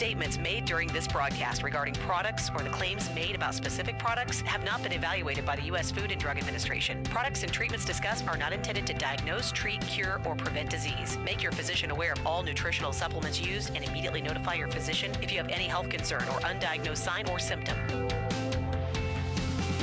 statements made during this broadcast regarding products or the claims made about specific products have not been evaluated by the U.S. Food and Drug Administration. Products and treatments discussed are not intended to diagnose, treat, cure, or prevent disease. Make your physician aware of all nutritional supplements used and immediately notify your physician if you have any health concern or undiagnosed sign or symptom.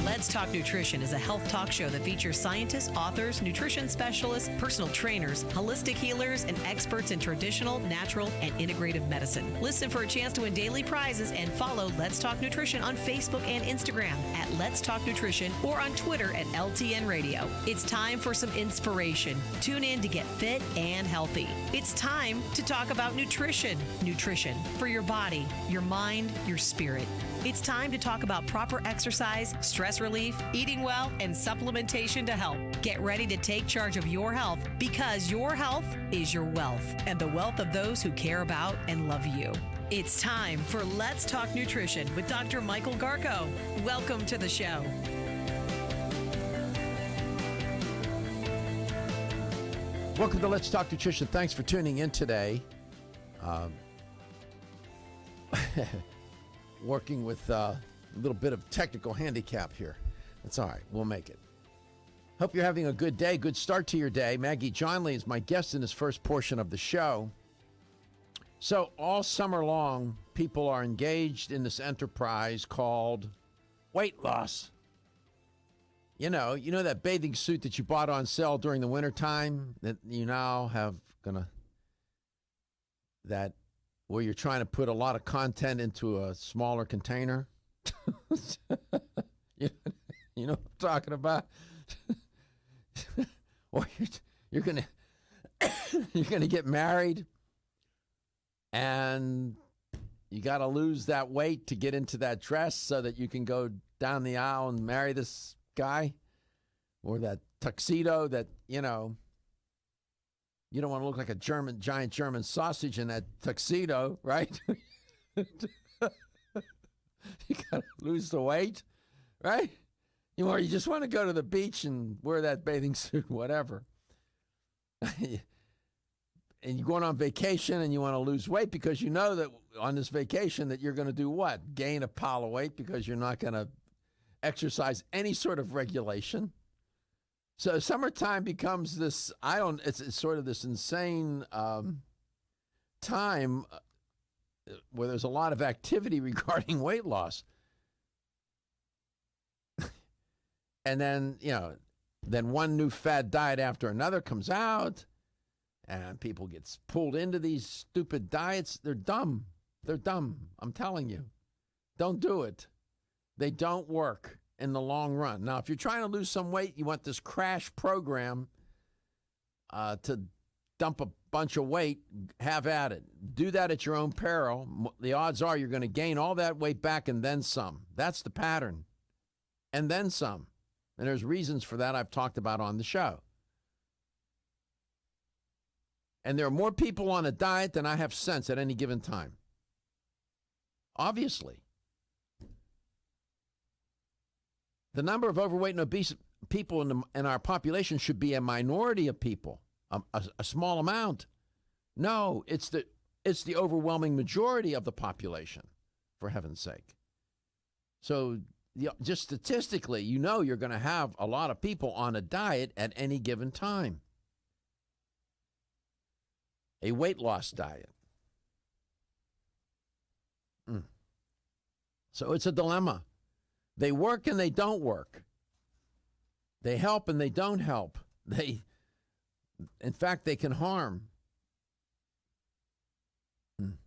Let's Talk Nutrition is a health talk show that features scientists, authors, nutrition specialists, personal trainers, holistic healers, and experts in traditional, natural, and integrative medicine. Listen for a chance to win daily prizes and follow Let's Talk Nutrition on Facebook and Instagram at Let's Talk Nutrition or on Twitter at LTN Radio. It's time for some inspiration. Tune in to get fit and healthy. It's time to talk about nutrition. Nutrition for your body, your mind, your spirit. It's time to talk about proper exercise, stress relief, eating well, and supplementation to help. Get ready to take charge of your health because your health is your wealth and the wealth of those who care about and love you. It's time for Let's Talk Nutrition with Dr. Michael Garko. Welcome to the show. Welcome to Let's Talk Nutrition. Thanks for tuning in today. Working with a little bit of technical handicap here. That's all right. We'll make it. Hope you're having a good day. Good start to your day. Maggie Johnle is my guest in this first portion of the show. So all summer long, people are engaged in this enterprise called weight loss. You know that bathing suit that you bought on sale during the wintertime that you now have where you're trying to put a lot of content into a smaller container. you know what I'm talking about? Or you're gonna get married and you got to lose that weight to get into that dress so that you can go down the aisle and marry this guy, or that tuxedo that, you don't want to look like a giant German sausage in that tuxedo, right? You got to lose the weight, right? Or you just want to go to the beach and wear that bathing suit, whatever. And you're going on vacation and you want to lose weight because you know that on this vacation that you're going to do what? Gain a pile of weight because you're not going to exercise any sort of regulation. So summertime becomes this, it's sort of this insane time where there's a lot of activity regarding weight loss. And then, then one new fad diet after another comes out and people get pulled into these stupid diets. They're dumb. They're dumb. I'm telling you. Don't do it. They don't work in the long run. Now, if you're trying to lose some weight, you want this crash program to dump a bunch of weight, have at it. Do that at your own peril. The odds are you're going to gain all that weight back and then some. That's the pattern. And then some. And there's reasons for that I've talked about on the show. And there are more people on a diet than I have sense at any given time. Obviously. The number of overweight and obese people in our population should be a minority of people, a small amount. No, it's the overwhelming majority of the population, for heaven's sake. So just statistically, you're going to have a lot of people on a diet at any given time. A weight loss diet. So it's a dilemma. They work and they don't work. They help and they don't help. In fact, they can harm. And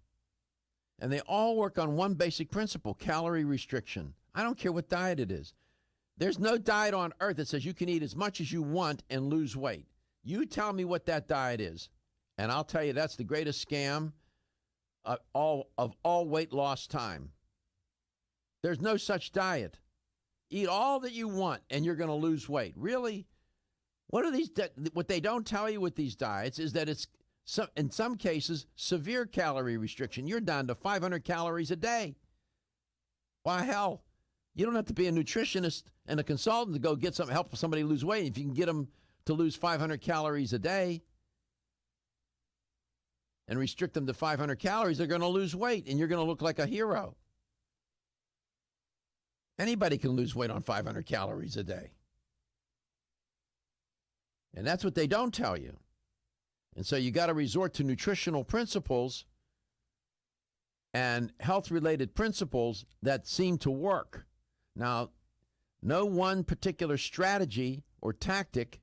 they all work on one basic principle, calorie restriction. I don't care what diet it is. There's no diet on earth that says you can eat as much as you want and lose weight. You tell me what that diet is, and I'll tell you that's the greatest scam of all weight loss time. There's no such diet. Eat all that you want, and you're going to lose weight. Really? What they don't tell you with these diets is that it's, in some cases, severe calorie restriction. You're down to 500 calories a day. Why, hell, you don't have to be a nutritionist and a consultant to go get help somebody lose weight. If you can get them to lose 500 calories a day, and restrict them to 500 calories, they're going to lose weight, and you're going to look like a hero. Anybody can lose weight on 500 calories a day. And that's what they don't tell you. And so you got to resort to nutritional principles and health-related principles that seem to work. Now, no one particular strategy or tactic,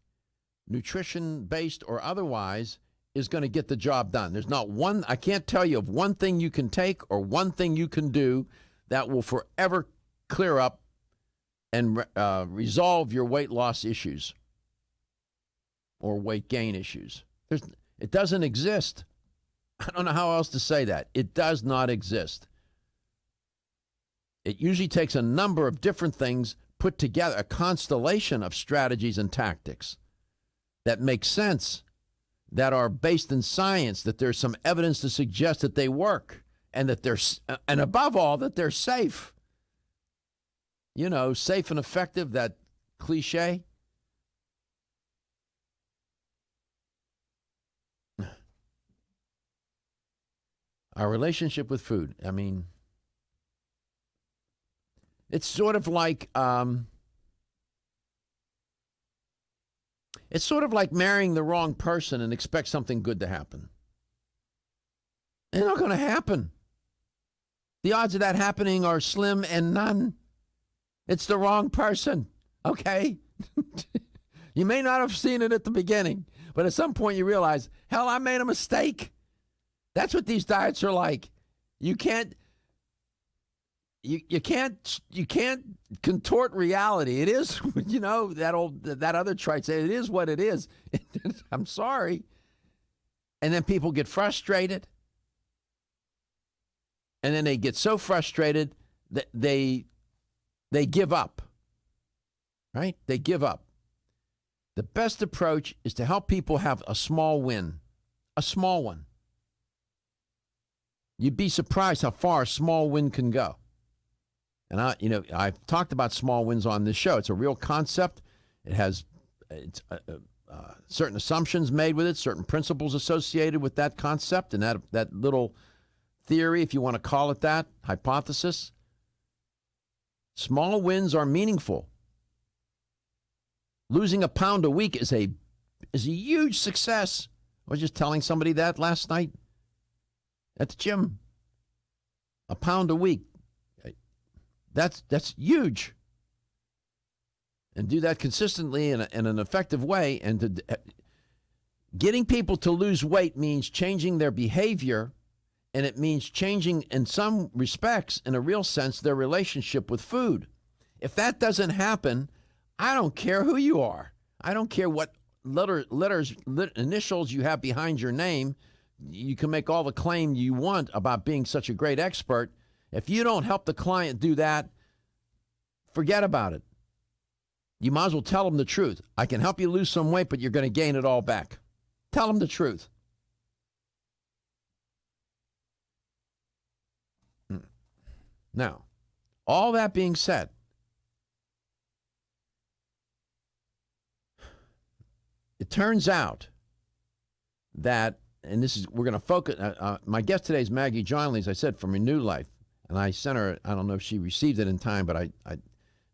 nutrition-based or otherwise, is going to get the job done. There's not one, I can't tell you of one thing you can take or one thing you can do that will forever clear up and resolve your weight loss issues or weight gain issues. It doesn't exist. I don't know how else to say that. It does not exist. It usually takes a number of different things put together, a constellation of strategies and tactics that make sense, that are based in science, that there's some evidence to suggest that they work, and that and above all, that they're safe. You know, safe and effective, that cliche. Our relationship with food. I mean, it's sort of like marrying the wrong person and expect something good to happen. It's not going to happen. The odds of that happening are slim and none. It's the wrong person, okay? You may not have seen it at the beginning, but at some point you realize, hell, I made a mistake. That's what these diets are like. You can't contort reality. It is, you know, that other trite say, it is what it is. I'm sorry. And then people get frustrated. And then they get so frustrated that they give up. Right? They give up. The best approach is to help people have a small win. A small one. You'd be surprised how far a small win can go. And I've talked about small wins on this show. It's a real concept. It has certain assumptions made with it, certain principles associated with that concept and that little theory, if you want to call it that, hypothesis. Small wins are meaningful. Losing a pound a week is a huge success. I was just telling somebody that last night at the gym. A pound a week. That's huge. And do that consistently in an effective way. And getting people to lose weight means changing their behavior, and it means changing, in some respects, in a real sense, their relationship with food. If that doesn't happen, I don't care who you are. I don't care what initials you have behind your name. You can make all the claim you want about being such a great expert. If you don't help the client do that, forget about it. You might as well tell them the truth. I can help you lose some weight, but you're going to gain it all back. Tell them the truth. Now, all that being said, it turns out that, and we're going to focus, my guest today is Maggie Johnle, as I said, from Renew Life. And I sent her, I don't know if she received it in time, but it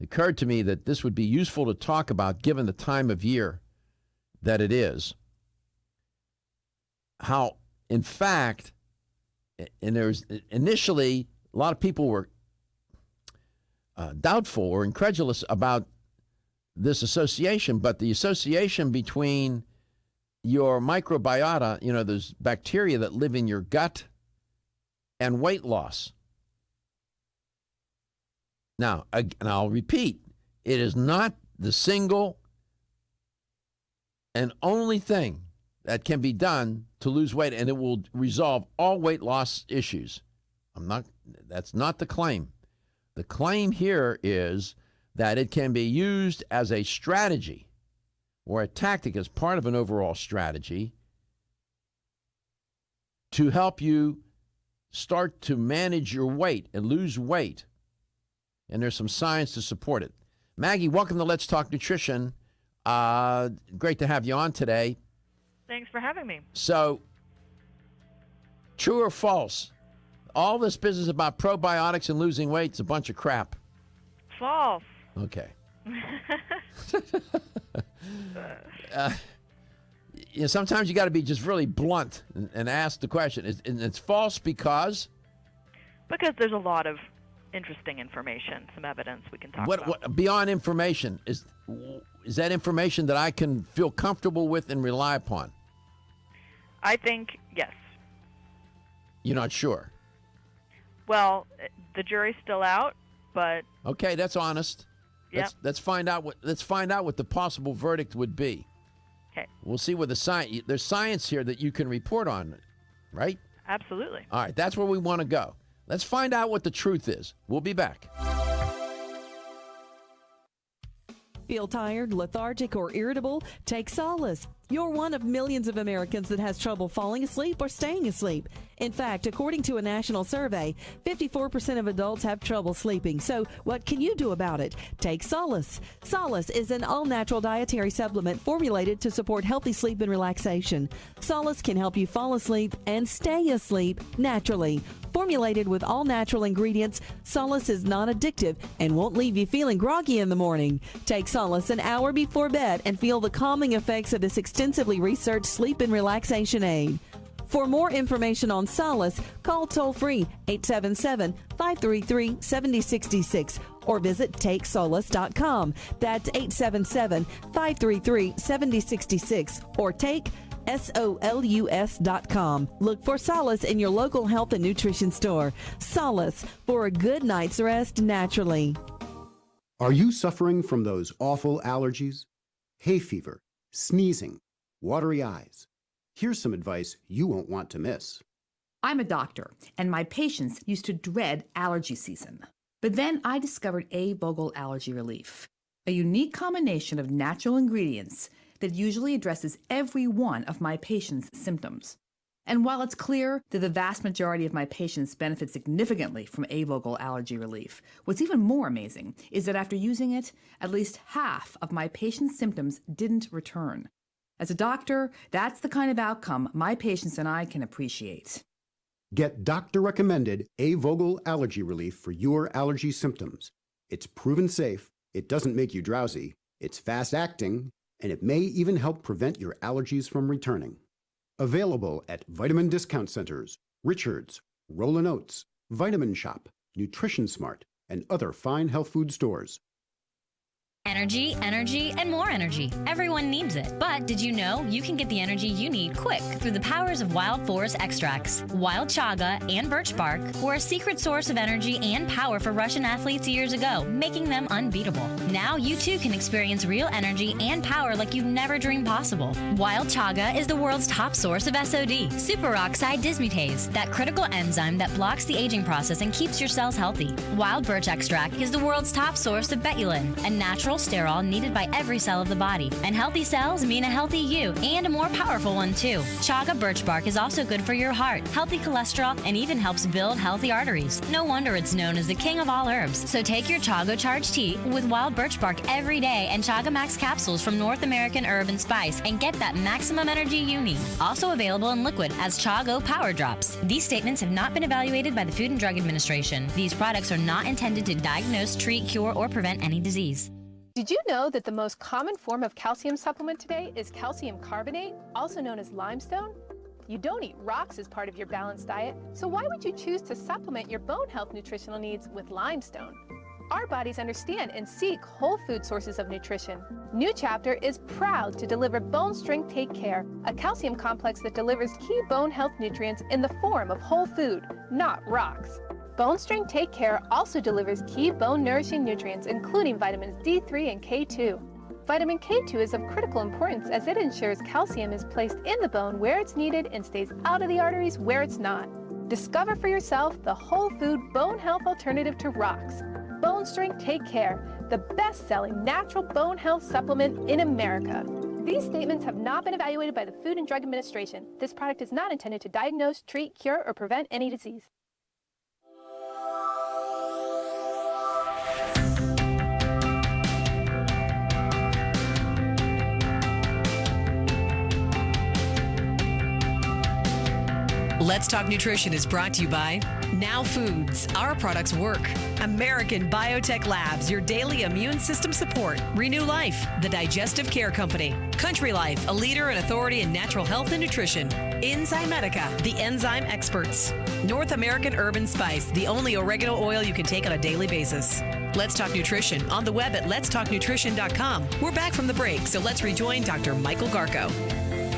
occurred to me that this would be useful to talk about given the time of year that it is. How, in fact, and there's initially a lot of people were doubtful or incredulous about this association, but the association between your microbiota, you know, those bacteria that live in your gut, and weight loss. Now, and I'll repeat, it is not the single and only thing that can be done to lose weight, and it will resolve all weight loss issues. That's not the claim. The claim here is that it can be used as a strategy or a tactic as part of an overall strategy to help you start to manage your weight and lose weight. And there's some science to support it. Maggie, welcome to Let's Talk Nutrition. Great to have you on today. Thanks for having me. So True or false? All this business about probiotics and losing weight is a bunch of crap. False. Okay. Sometimes you got to be just really blunt and ask the question. And it's false because? Because there's a lot of interesting information, some evidence we can talk about. What beyond information? Is that information that I can feel comfortable with and rely upon? I think yes. You're not sure? Well, the jury's still out, but okay, that's honest. Yep. Let's find out what the possible verdict would be. Okay. We'll see what there's science here that you can report on, right? Absolutely. All right, that's where we want to go. Let's find out what the truth is. We'll be back. Feel tired, lethargic, or irritable? Take solace. You're one of millions of Americans that has trouble falling asleep or staying asleep. In fact, according to a national survey, 54% of adults have trouble sleeping. So what can you do about it? Take Solace. Solace is an all-natural dietary supplement formulated to support healthy sleep and relaxation. Solace can help you fall asleep and stay asleep naturally. Formulated with all-natural ingredients, Solace is non-addictive and won't leave you feeling groggy in the morning. Take Solace an hour before bed and feel the calming effects of this extensively researched sleep and relaxation aid. For more information on Solace, call toll-free 877-533-7066 or visit TakeSolace.com. That's 877-533-7066 or take SOLUS.com. Look for Solace in your local health and nutrition store. Solace, for a good night's rest naturally. Are you suffering from those awful allergies? Hay fever, sneezing, watery eyes. Here's some advice you won't want to miss. I'm a doctor, and my patients used to dread allergy season. But then I discovered A-Vogel Allergy Relief, a unique combination of natural ingredients that usually addresses every one of my patients' symptoms. And while it's clear that the vast majority of my patients benefit significantly from A-Vogel Allergy Relief, what's even more amazing is that after using it, at least half of my patients' symptoms didn't return. As a doctor, that's the kind of outcome my patients and I can appreciate. Get doctor-recommended A-Vogel Allergy Relief for your allergy symptoms. It's proven safe, it doesn't make you drowsy, it's fast-acting, and it may even help prevent your allergies from returning. Available at vitamin discount centers, Richards, Rollin' Oats, Vitamin Shop, Nutrition Smart, and other fine health food stores. Energy, energy, and more energy. Everyone needs it. But did you know you can get the energy you need quick through the powers of wild forest extracts? Wild chaga and birch bark were a secret source of energy and power for Russian athletes years ago, making them unbeatable. Now you too can experience real energy and power like you've never dreamed possible. Wild chaga is the world's top source of SOD, superoxide dismutase, that critical enzyme that blocks the aging process and keeps your cells healthy. Wild birch extract is the world's top source of betulin, a natural sterol needed by every cell of the body. And healthy cells mean a healthy you, and a more powerful one too. Chaga birch bark is also good for your heart, healthy cholesterol, and even helps build healthy arteries. No wonder it's known as the king of all herbs. So take your Chaga Charge tea with wild birch bark every day and Chaga Max capsules from North American Herb and Spice and get that maximum energy you need. Also available in liquid as Chago Power Drops. These statements have not been evaluated by the Food and Drug Administration. These products are not intended to diagnose, treat, cure, or prevent any disease. Did you know that the most common form of calcium supplement today is calcium carbonate, also known as limestone? You don't eat rocks as part of your balanced diet, so why would you choose to supplement your bone health nutritional needs with limestone? Our bodies understand and seek whole food sources of nutrition. New Chapter is proud to deliver Bone Strength Take Care, a calcium complex that delivers key bone health nutrients in the form of whole food, not rocks. Bone Strength Take Care also delivers key bone-nourishing nutrients, including vitamins D3 and K2. Vitamin K2 is of critical importance as it ensures calcium is placed in the bone where it's needed and stays out of the arteries where it's not. Discover for yourself the whole food bone health alternative to rocks. Bone Strength Take Care, the best-selling natural bone health supplement in America. These statements have not been evaluated by the Food and Drug Administration. This product is not intended to diagnose, treat, cure, or prevent any disease. Let's Talk Nutrition is brought to you by Now Foods. Our products work. American Biotech Labs, your daily immune system support. Renew Life, the digestive care company. Country Life, a leader and authority in natural health and nutrition. Enzymedica, the enzyme experts. North American Urban Spice, the only oregano oil you can take on a daily basis. Let's Talk Nutrition on the web at letstalknutrition.com. We're back from the break, so let's rejoin Dr. Michael Garko.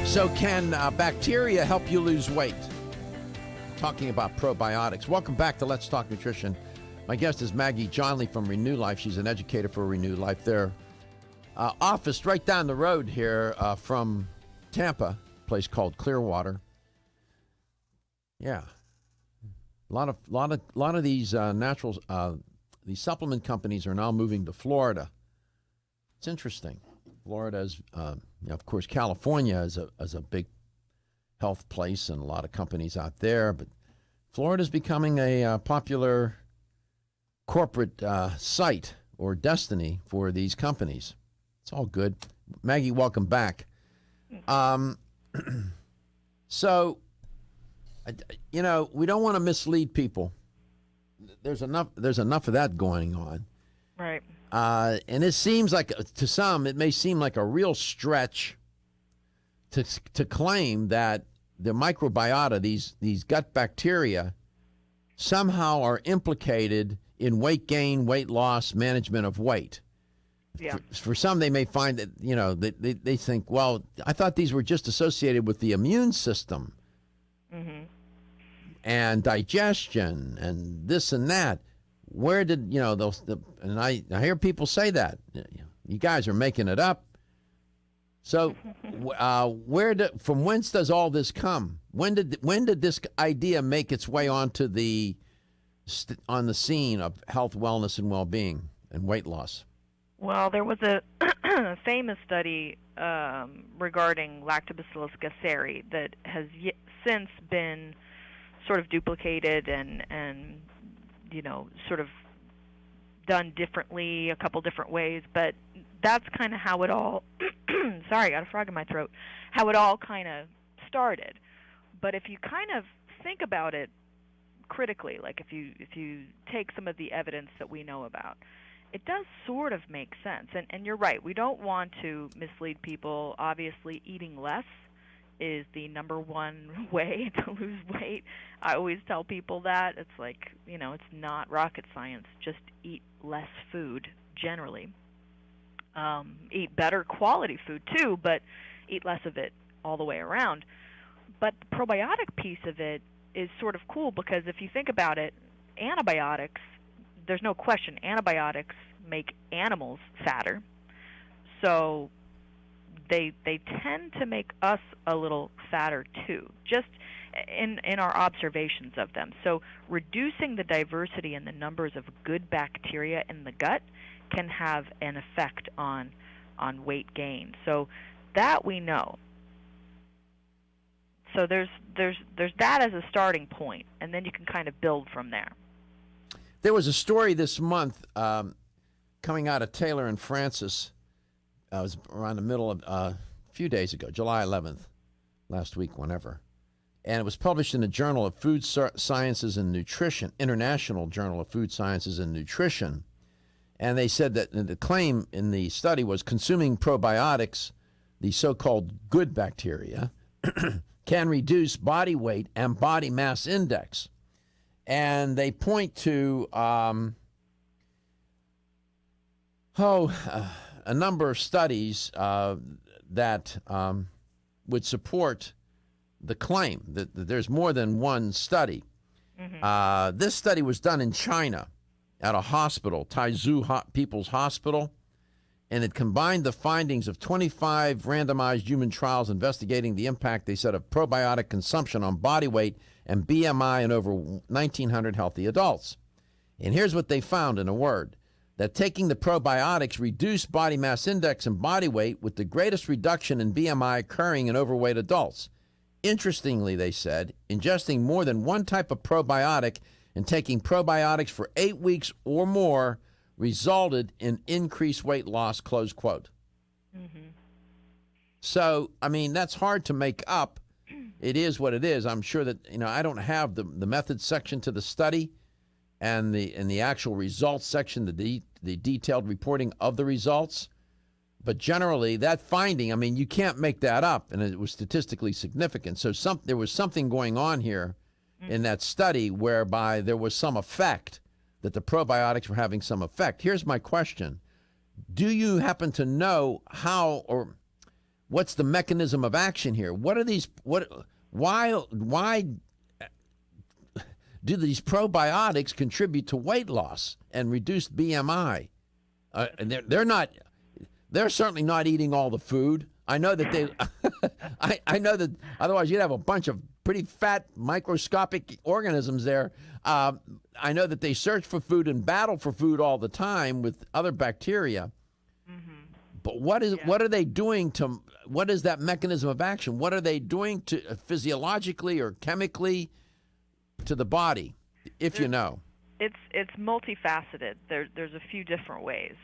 So can bacteria help you lose weight? Talking about probiotics. Welcome back to Let's Talk Nutrition. My guest is Maggie Johnle from Renew Life. She's an educator for Renew Life. Their office right down the road here from Tampa, a place called Clearwater. Yeah, a lot of these these supplement companies are now moving to Florida. It's interesting. Florida is, of course, California is a big health place and a lot of companies out there, but Florida is becoming a popular corporate site or destiny for these companies. It's all good. Maggie, welcome back. So, we don't want to mislead people. There's enough of that going on. Right. And it seems like, to some, it may seem like a real stretch to claim that the microbiota, these gut bacteria, somehow are implicated in weight gain, weight loss, management of weight. Yeah. For some, they may find that, they think, well, I thought these were just associated with the immune system and digestion and this and that. Where did, and I hear people say that. You guys are making it up. So from whence does all this come? When did this idea make its way onto on the scene of health, wellness, and well-being and weight loss? Well, there was a famous study regarding Lactobacillus gasseri that has since been sort of duplicated and sort of done differently, a couple different ways, but that's kind of how it all, sorry, I got a frog in my throat, how it all kind of started. But if you kind of think about it critically, like if you take some of the evidence that we know about, it does sort of make sense. And you're right, we don't want to mislead people. Obviously, eating less is the number one way to lose weight. I always tell people that. It's like, it's not rocket science. Just eat less food generally. Eat better quality food too, but eat less of it all the way around. But the probiotic piece of it is sort of cool because if you think about it, antibiotics, there's no question, antibiotics make animals fatter. So they tend to make us a little fatter too, just in our observations of them. So reducing the diversity and the numbers of good bacteria in the gut can have an effect on weight gain. So that we know. So there's that as a starting point, and then you can kind of build from there. There was a story this month coming out of Taylor and Francis. It was around the middle of a few days ago, July 11th, last week, whenever. And it was published in the Journal of Food Sciences and Nutrition, International Journal of Food Sciences and Nutrition. And they said that the claim in the study was consuming probiotics, the so-called good bacteria, can reduce body weight and body mass index. And they point to a number of studies that would support the claim that there's more than one study. This study was done in China at a hospital, Taizhou People's Hospital, and it combined the findings of 25 randomized human trials investigating the impact, they said, of probiotic consumption on body weight and BMI in over 1,900 healthy adults. And here's what they found in a word, that taking the probiotics reduced body mass index and body weight with the greatest reduction in BMI occurring in overweight adults. Interestingly, they said, ingesting more than one type of probiotic and taking probiotics for 8 weeks or more resulted in increased weight loss, close quote. So, I mean, that's hard to make up. it is what it is. I'm sure that, I don't have the methods section to the study and the actual results section, the detailed reporting of the results. But generally, that finding, you can't make that up, and it was statistically significant. So there was something going on here in that study whereby there was some effect, that the probiotics were having some effect. Here's my question. Do you happen to know how, or what's the mechanism of action here? Why do these probiotics contribute to weight loss and reduced BMI? They're certainly not eating all the food. I know that they, I know that otherwise you'd have a bunch of pretty fat microscopic organisms there. I know that they search for food and battle for food all the time with other bacteria. But what are they doing what is that mechanism of action? What are they doing to physiologically or chemically to the body, if you know? It's multifaceted. There's a few different ways.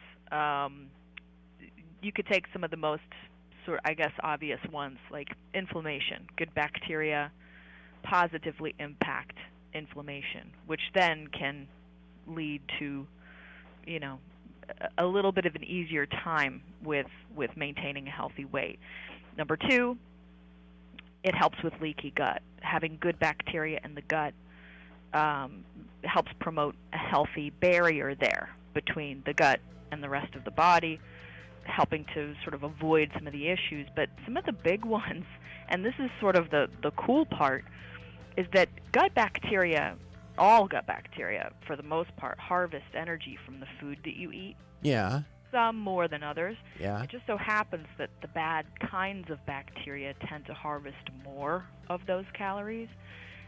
You could take some of the most obvious ones, like inflammation. Good bacteria positively impact inflammation, which then can lead to, a little bit of an easier time with maintaining a healthy weight. Number two, it helps with leaky gut. Having good bacteria in the gut helps promote a healthy barrier there between the gut and the rest of the body, helping to sort of avoid some of the issues. But some of the big ones, and this is sort of the cool part, is that gut bacteria, all gut bacteria for the most part, harvest energy from the food that you eat. Yeah. Some more than others. Yeah. It just so happens that the bad kinds of bacteria tend to harvest more of those calories,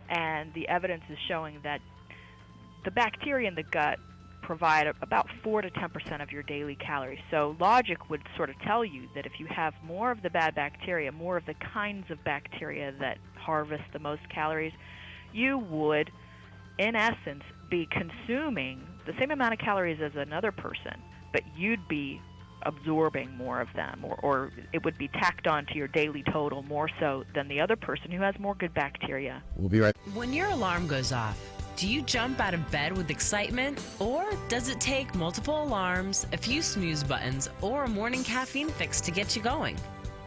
and the evidence is showing that the bacteria in the gut provide about 4 to 10% of your daily calories. So logic would sort of tell you that if you have more of the bad bacteria, more of the kinds of bacteria that harvest the most calories, you would, in essence, be consuming the same amount of calories as another person, but you'd be absorbing more of them, or it would be tacked on to your daily total more so than the other person who has more good bacteria. We'll be right. When your alarm goes off, do you jump out of bed with excitement, or does it take multiple alarms, a few snooze buttons, or a morning caffeine fix to get you going?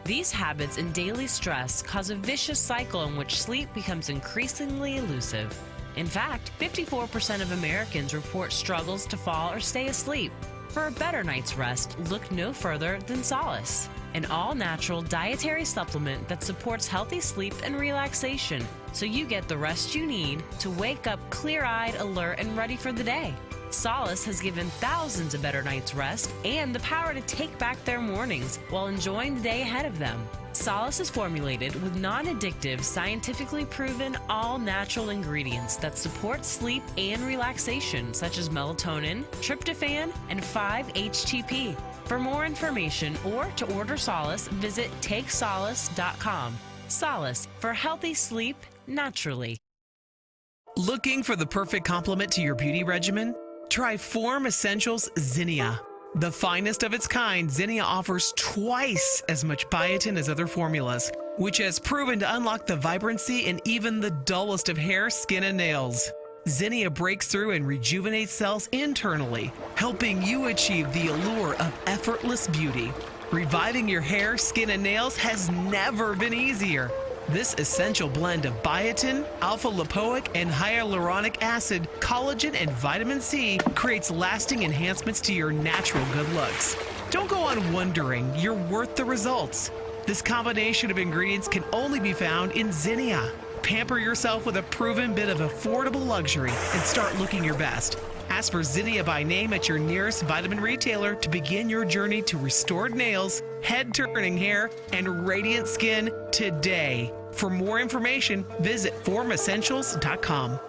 These habits and daily stress cause a vicious cycle in which sleep becomes increasingly elusive. In fact, 54% of Americans report struggles to fall or stay asleep. For a better night's rest, look no further than Solace, an all-natural dietary supplement that supports healthy sleep and relaxation, so you get the rest you need to wake up clear-eyed, alert, and ready for the day. Solace has given thousands a better night's rest and the power to take back their mornings while enjoying the day ahead of them. Solace is formulated with non-addictive, scientifically proven, all-natural ingredients that support sleep and relaxation, such as melatonin, tryptophan, and 5-HTP. For more information or to order Solace, visit takesolace.com. Solace, for healthy sleep naturally. Looking for the perfect complement to your beauty regimen? Try Form Essentials Zinnia. The finest of its kind, Zinnia offers twice as much biotin as other formulas, which has proven to unlock the vibrancy in even the dullest of hair, skin, and nails. Zinnia breaks through and rejuvenates cells internally, helping you achieve the allure of effortless beauty. Reviving your hair, skin, and nails has never been easier. This essential blend of biotin, alpha-lipoic, and hyaluronic acid, collagen, and vitamin C creates lasting enhancements to your natural good looks. Don't go on wondering, you're worth the results. This combination of ingredients can only be found in Zinnia. Pamper yourself with a proven bit of affordable luxury and start looking your best. Ask for Zinnia by name at your nearest vitamin retailer to begin your journey to restored nails, head-turning hair, and radiant skin today. For more information, visit formessentials.com.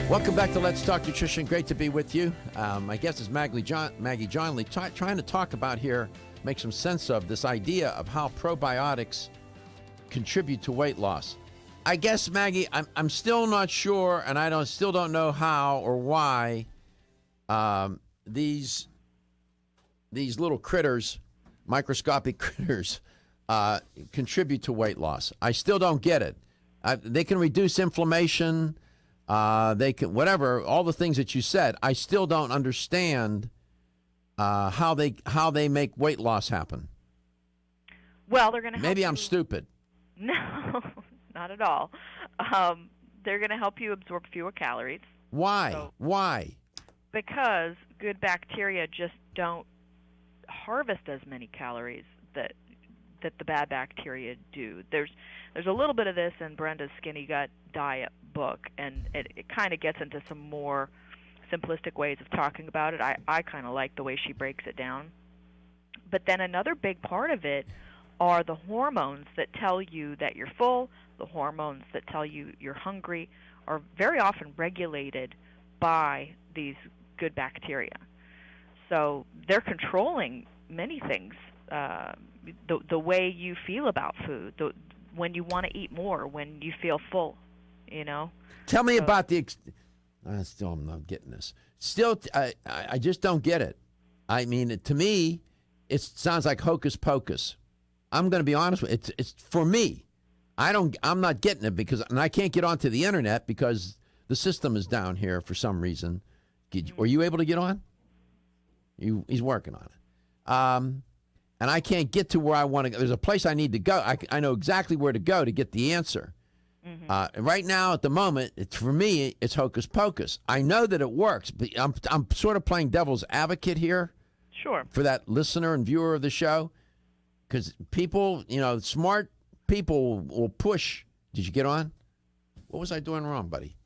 Welcome back to Let's Talk Nutrition. Great to be with you. My guest is Maggie Johnle, trying to talk about here, make some sense of this idea of how probiotics contribute to weight loss. I guess, Maggie, I'm still not sure, and I still don't know how or why these little critters, microscopic critters, contribute to weight loss. I still don't get it. They can reduce inflammation. They can, whatever, all the things that you said. I still don't understand how they make weight loss happen. Well, they're going to maybe I'm stupid. No, not at all. They're going to help you absorb fewer calories. Why? Why? Because good bacteria just don't harvest as many calories that the bad bacteria do. There's a little bit of this in Brenda's Skinny Gut Diet book, and it kind of gets into some more simplistic ways of talking about it. I kind of like the way she breaks it down. But then another big part of it are the hormones that tell you that you're full, the hormones that tell you you're hungry, are very often regulated by these good bacteria. So they're controlling many things, the way you feel about food, when you want to eat more, when you feel full, you know. Tell me about the. Still, I'm not getting this. Still, I just don't get it. I mean, to me, it sounds like hocus pocus. I'm going to be honest with you. It's for me. I'm not getting it and I can't get onto the internet because the system is down here for some reason. Were you able to get on? He's working on it. And I can't get to where I want to go. There's a place I need to go. I know exactly where to go to get the answer. Mm-hmm. Right now, at the moment, for me, it's hocus pocus. I know that it works, but I'm sort of playing devil's advocate here. Sure. For that listener and viewer of the show. Because people, smart people will push. Did you get on? What was I doing wrong, buddy?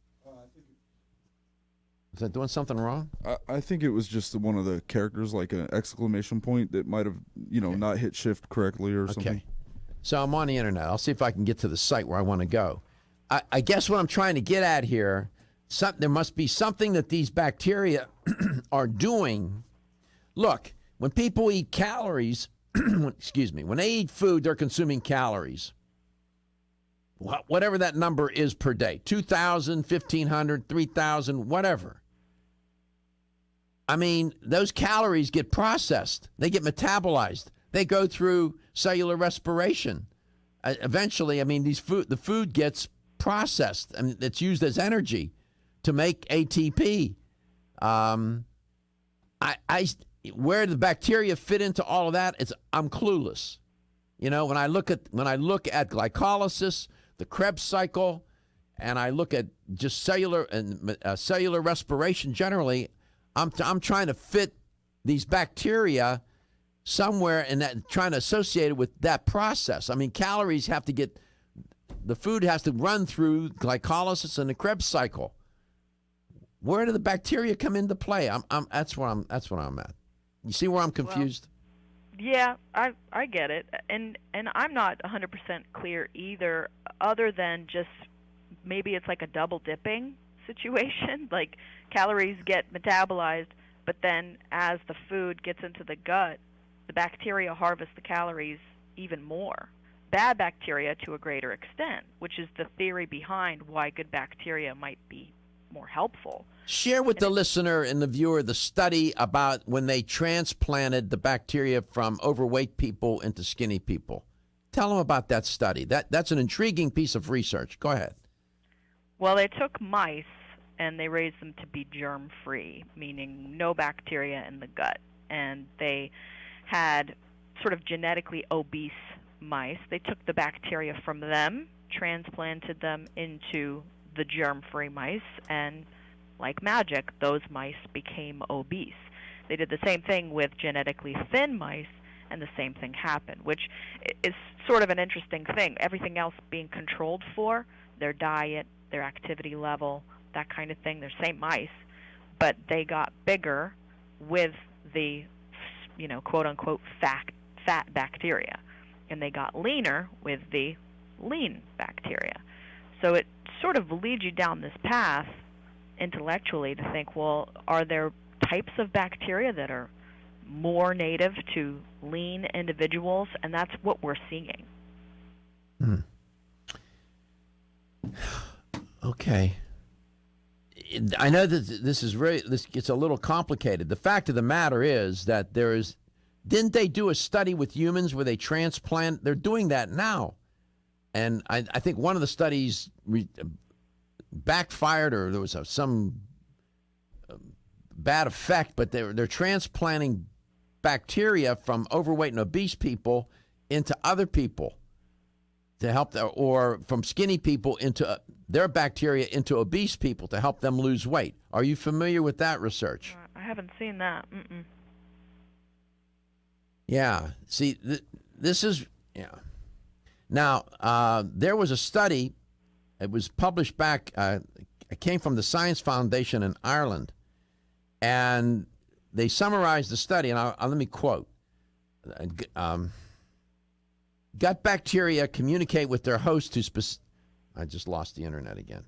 Was I doing something wrong? I think it was just one of the characters, like an exclamation point that might have, not hit shift correctly or something. Okay. So I'm on the internet. I'll see if I can get to the site where I want to go. I guess what I'm trying to get at here, there must be something that these bacteria are doing. Look, when people eat calories, when they eat food, they're consuming calories. Whatever that number is per day, 2,000, 1,500, 3,000, whatever. I mean, those calories get processed. They get metabolized. They go through cellular respiration. Eventually, I mean, the food gets processed. I mean, it's used as energy to make ATP. Where the bacteria fit into all of that, I'm clueless. When I look at glycolysis, the Krebs cycle, and I look at just cellular respiration generally, I'm trying to fit these bacteria somewhere and trying to associate it with that process. I mean, calories have to the food has to run through glycolysis and the Krebs cycle. Where do the bacteria come into play? That's where I'm at. You see where I'm confused? Well, yeah, I get it, and I'm not 100% clear either. Other than just maybe it's like a double dipping situation, like calories get metabolized, but then as the food gets into the gut, the bacteria harvest the calories even more. Bad bacteria to a greater extent, which is the theory behind why good bacteria might be more helpful. Share with the listener and the viewer the study about when they transplanted the bacteria from overweight people into skinny people. Tell them about that study. That's an intriguing piece of research. Go ahead. Well, they took mice and they raised them to be germ-free, meaning no bacteria in the gut. And they had sort of genetically obese mice. They took the bacteria from them, transplanted them into the germ-free mice, and like magic, those mice became obese. They did the same thing with genetically thin mice, and the same thing happened, which is sort of an interesting thing. Everything else being controlled for, their diet, their activity level, that kind of thing, they're same mice, but they got bigger with the, quote-unquote fat bacteria, and they got leaner with the lean bacteria. So it sort of leads you down this path intellectually to think, well, are there types of bacteria that are more native to lean individuals? And that's what we're seeing. Okay. I know that this gets a little complicated. The fact of the matter is that didn't they do a study with humans where they transplant? They're doing that now. And I think one of the studies backfired, or there was some bad effect, but they're transplanting bacteria from overweight and obese people into other people to help or from skinny people into their bacteria into obese people to help them lose weight. Are you familiar with that research? I haven't seen that. Mm-mm. Yeah. See, this is, yeah. Now, there was a study, it was published back, it came from the Science Foundation in Ireland, and they summarized the study, and let me quote. Gut bacteria communicate with their host to I just lost the internet again.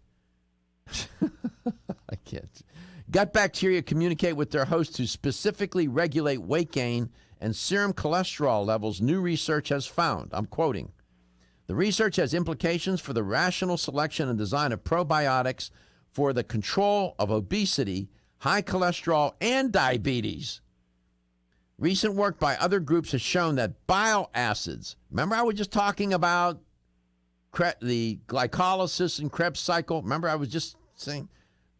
I can't. Gut bacteria communicate with their host to specifically regulate weight gain and serum cholesterol levels, new research has found. I'm quoting. The research has implications for the rational selection and design of probiotics for the control of obesity, high cholesterol, and diabetes. Recent work by other groups has shown that bile acids, remember I was just talking about the glycolysis and Krebs cycle? Remember I was just saying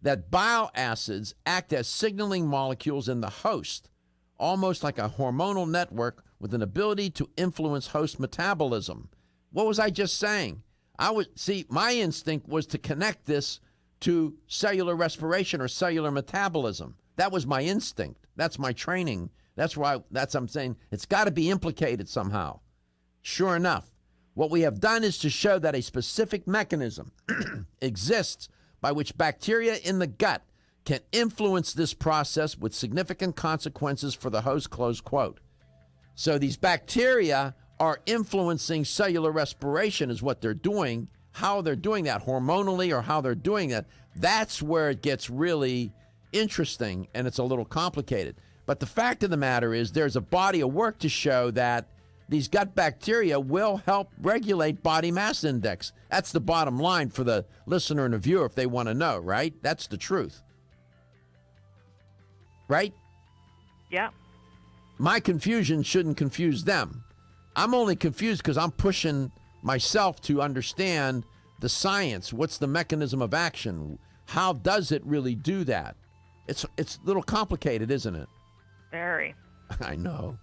that bile acids act as signaling molecules in the host, almost like a hormonal network with an ability to influence host metabolism. What was I just saying? My instinct was to connect this to cellular respiration or cellular metabolism. That was my instinct. That's my training. I'm saying it's got to be implicated somehow. Sure enough, what we have done is to show that a specific mechanism exists by which bacteria in the gut can influence this process with significant consequences for the host, close quote. So these bacteria are influencing cellular respiration is what they're doing. How they're doing that hormonally or how they're doing that, that's where it gets really interesting and it's a little complicated. But the fact of the matter is there's a body of work to show that these gut bacteria will help regulate body mass index. That's the bottom line for the listener and the viewer if they want to know, right? That's the truth. Right? Yeah. My confusion shouldn't confuse them. I'm only confused because I'm pushing myself to understand the science. What's the mechanism of action? How does it really do that? It's a little complicated, isn't it? Very. I know.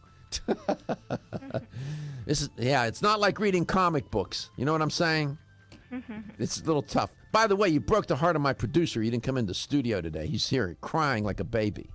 It's not like reading comic books. You know what I'm saying? It's a little tough. By the way, you broke the heart of my producer. He didn't come into the studio today. He's here crying like a baby.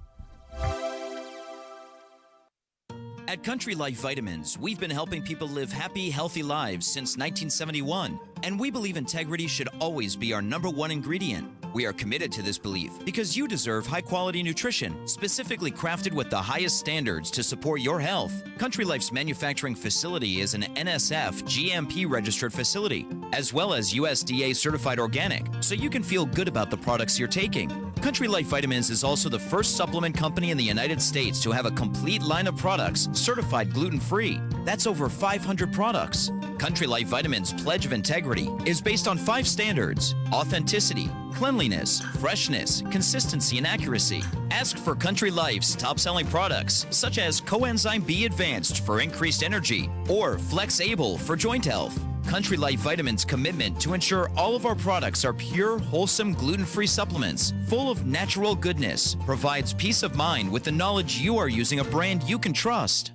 At Country Life Vitamins, we've been helping people live happy, healthy lives since 1971, and we believe integrity should always be our #1 ingredient. We are committed to this belief because you deserve high-quality nutrition, specifically crafted with the highest standards to support your health. Country Life's manufacturing facility is an NSF GMP-registered facility, as well as USDA certified organic, so you can feel good about the products you're taking. Country Life Vitamins is also the first supplement company in the United States to have a complete line of products certified gluten-free. That's over 500 products. Country Life Vitamins' pledge of integrity is based on 5 standards: authenticity, cleanliness, freshness, consistency, and accuracy. Ask for Country Life's top-selling products, such as Coenzyme B Advanced for increased energy or Flex Able for joint health. Country Life Vitamins' commitment to ensure all of our products are pure, wholesome, gluten-free supplements full of natural goodness provides peace of mind with the knowledge you are using a brand you can trust.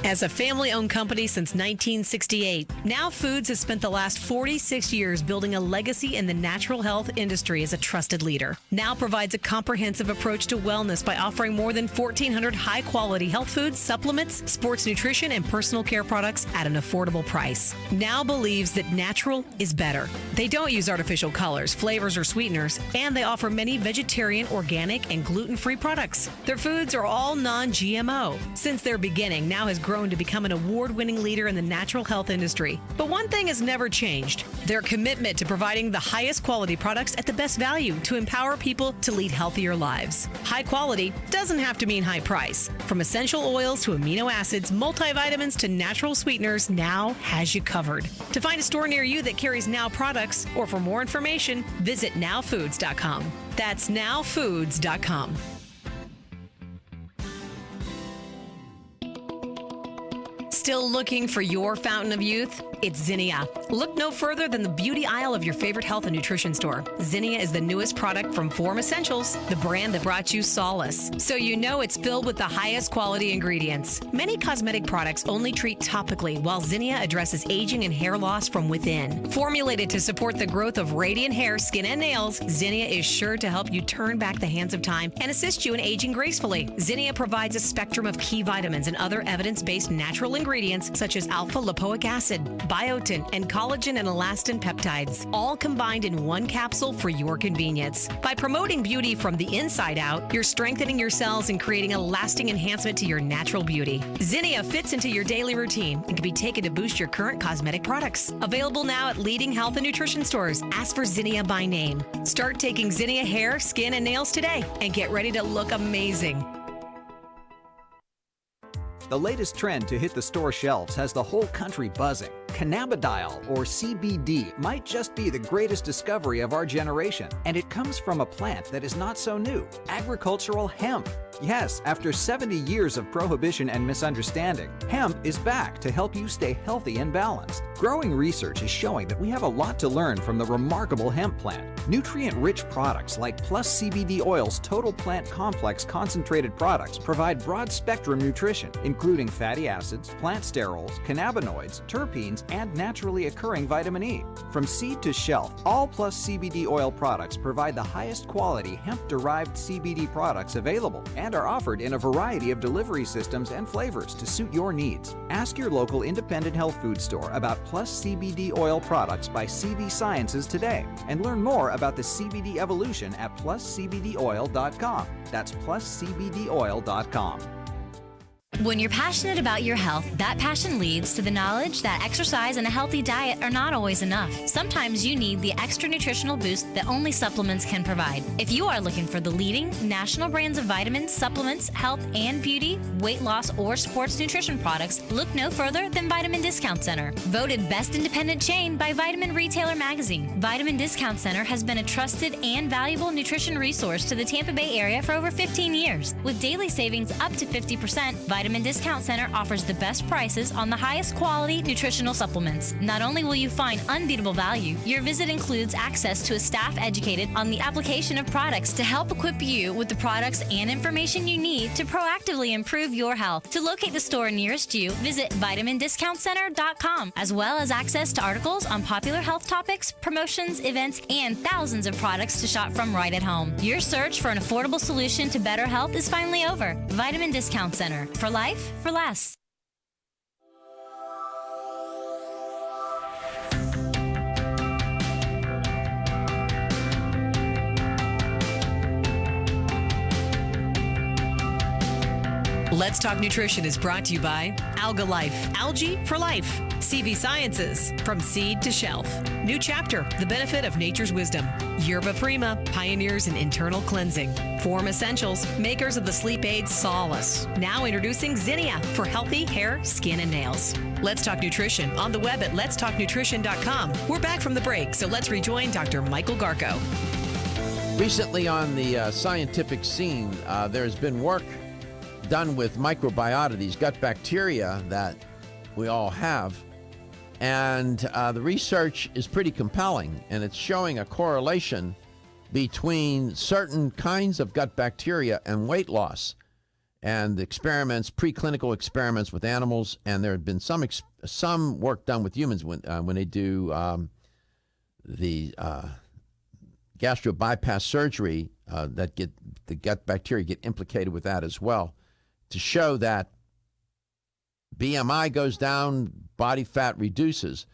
As a family-owned company since 1968, Now Foods has spent the last 46 years building a legacy in the natural health industry as a trusted leader. Now provides a comprehensive approach to wellness by offering more than 1,400 high-quality health foods, supplements, sports nutrition, and personal care products at an affordable price. Now believes that natural is better. They don't use artificial colors, flavors, or sweeteners, and they offer many vegetarian, organic, and gluten-free products. Their foods are all non-GMO. Since their beginning, Now has grown grown to become an award-winning leader in the natural health industry. But one thing has never changed: their commitment to providing the highest quality products at the best value to empower people to lead healthier lives. High quality doesn't have to mean high price. From essential oils to amino acids, multivitamins to natural sweeteners, Now has you covered. To find a store near you that carries Now products, or for more information, visit nowfoods.com. That's nowfoods.com. Still looking for your fountain of youth? It's Zinnia. Look no further than the beauty aisle of your favorite health and nutrition store. Zinnia is the newest product from Form Essentials, the brand that brought you solace. So you know it's filled with the highest quality ingredients. Many cosmetic products only treat topically, while Zinnia addresses aging and hair loss from within. Formulated to support the growth of radiant hair, skin, and nails, Zinnia is sure to help you turn back the hands of time and assist you in aging gracefully. Zinnia provides a spectrum of key vitamins and other evidence-based natural ingredients such as alpha-lipoic acid, biotin, and collagen and elastin peptides, all combined in one capsule for your convenience. By promoting beauty from the inside out, you're strengthening your cells and creating a lasting enhancement to your natural beauty. Zinnia fits into your daily routine and can be taken to boost your current cosmetic products. Available now at leading health and nutrition stores. Ask for Zinnia by name. Start taking Zinnia hair, skin, and nails today and get ready to look amazing. The latest trend to hit the store shelves has the whole country buzzing. Cannabidiol, or CBD, might just be the greatest discovery of our generation, and it comes from a plant that is not so new: agricultural hemp. Yes, after 70 years of prohibition and misunderstanding, hemp is back to help you stay healthy and balanced. Growing research is showing that we have a lot to learn from the remarkable hemp plant. Nutrient-rich products like Plus CBD Oil's Total Plant Complex concentrated products provide broad-spectrum nutrition, including fatty acids, plant sterols, cannabinoids, terpenes, and naturally occurring vitamin E. From seed to shelf, all Plus CBD Oil products provide the highest quality hemp-derived CBD products available and are offered in a variety of delivery systems and flavors to suit your needs. Ask your local independent health food store about Plus CBD Oil products by CV Sciences today and learn more about the CBD evolution at pluscbdoil.com. That's pluscbdoil.com. When you're passionate about your health, that passion leads to the knowledge that exercise and a healthy diet are not always enough. Sometimes you need the extra nutritional boost that only supplements can provide. If you are looking for the leading national brands of vitamins, supplements, health and beauty, weight loss, or sports nutrition products, look no further than Vitamin Discount Center. Voted best independent chain by Vitamin Retailer Magazine, Vitamin Discount Center has been a trusted and valuable nutrition resource to the Tampa Bay area for over 15 years. With daily savings up to 50%, Vitamin Discount Center offers the best prices on the highest quality nutritional supplements. Not only will you find unbeatable value, your visit includes access to a staff educated on the application of products to help equip you with the products and information you need to proactively improve your health. To locate the store nearest you, visit vitamindiscountcenter.com, as well as access to articles on popular health topics, promotions, events, and thousands of products to shop from right at home. Your search for an affordable solution to better health is finally over. Vitamin Discount Center. For life, for less. Let's Talk Nutrition is brought to you by Alga Life, Algae for Life, CV Sciences, From Seed to Shelf, New Chapter, The Benefit of Nature's Wisdom, Yerba Prima, Pioneers in Internal Cleansing, Form Essentials, makers of the sleep aid Solace. Now introducing Zinnia for healthy hair, skin, and nails. Let's Talk Nutrition on the web at letstalknutrition.com. We're back from the break, so let's rejoin Dr. Michael Garko. Recently on the scientific scene, there's been work done with microbiota, these gut bacteria that we all have. And the research is pretty compelling, and it's showing a correlation between certain kinds of gut bacteria and weight loss. And experiments, preclinical experiments with animals, and there have been some work done with humans when they do the gastro bypass surgery that get the gut bacteria get implicated with that as well, to show that BMI goes down, body fat reduces.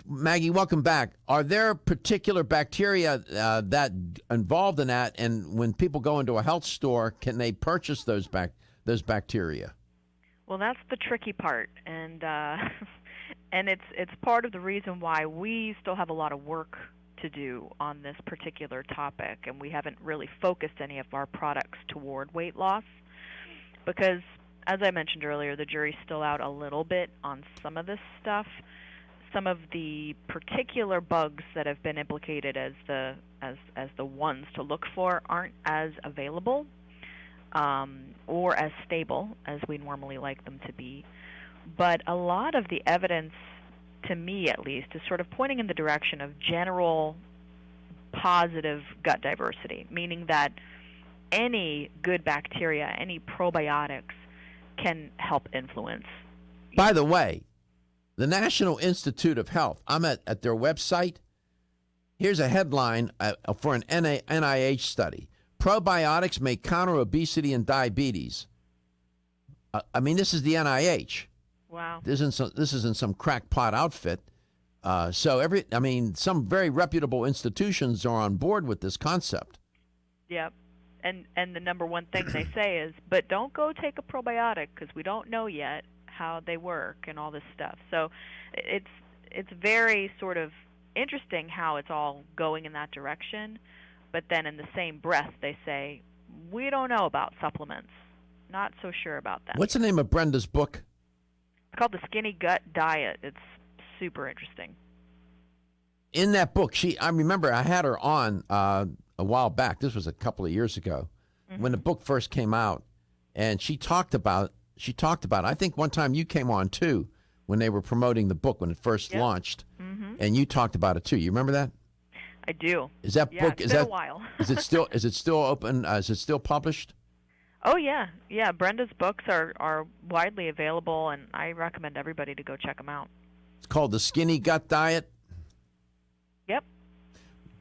Maggie, welcome back. Are there particular bacteria that involved in that? And when people go into a health store, can they purchase those bacteria? Well, that's the tricky part, and and it's part of the reason why we still have a lot of work to do on this particular topic, and we haven't really focused any of our products toward weight loss because, as I mentioned earlier, the jury's still out a little bit on some of this stuff. Some of the particular bugs that have been implicated as the ones to look for aren't as available or as stable as we normally like them to be. But a lot of the evidence, to me at least, is sort of pointing in the direction of general positive gut diversity, meaning that any good bacteria, any probiotics can help influence. By the way, the National Institute of Health, I'm at their website. Here's a headline for an NIH study. Probiotics may counter obesity and diabetes. I mean, this is the NIH. Wow. This isn't some crackpot outfit. Some very reputable institutions are on board with this concept. Yep. And the number one thing they say is, but don't go take a probiotic because we don't know yet how they work and all this stuff. So it's very sort of interesting how it's all going in that direction. But then in the same breath, they say, we don't know about supplements. Not so sure about that. What's the name of Brenda's book? It's called The Skinny Gut Diet. It's super interesting. In that book, I remember I had her on a while back. This was a couple of years ago when the book first came out. And she talked about, I think one time you came on too when they were promoting the book when it first launched. And you talked about it too. You remember that? I do. Is that book? It's been a while. Is it still open? Is it still published? Oh yeah. Brenda's books are widely available, and I recommend everybody to go check them out. It's called The Skinny Gut Diet. Yep.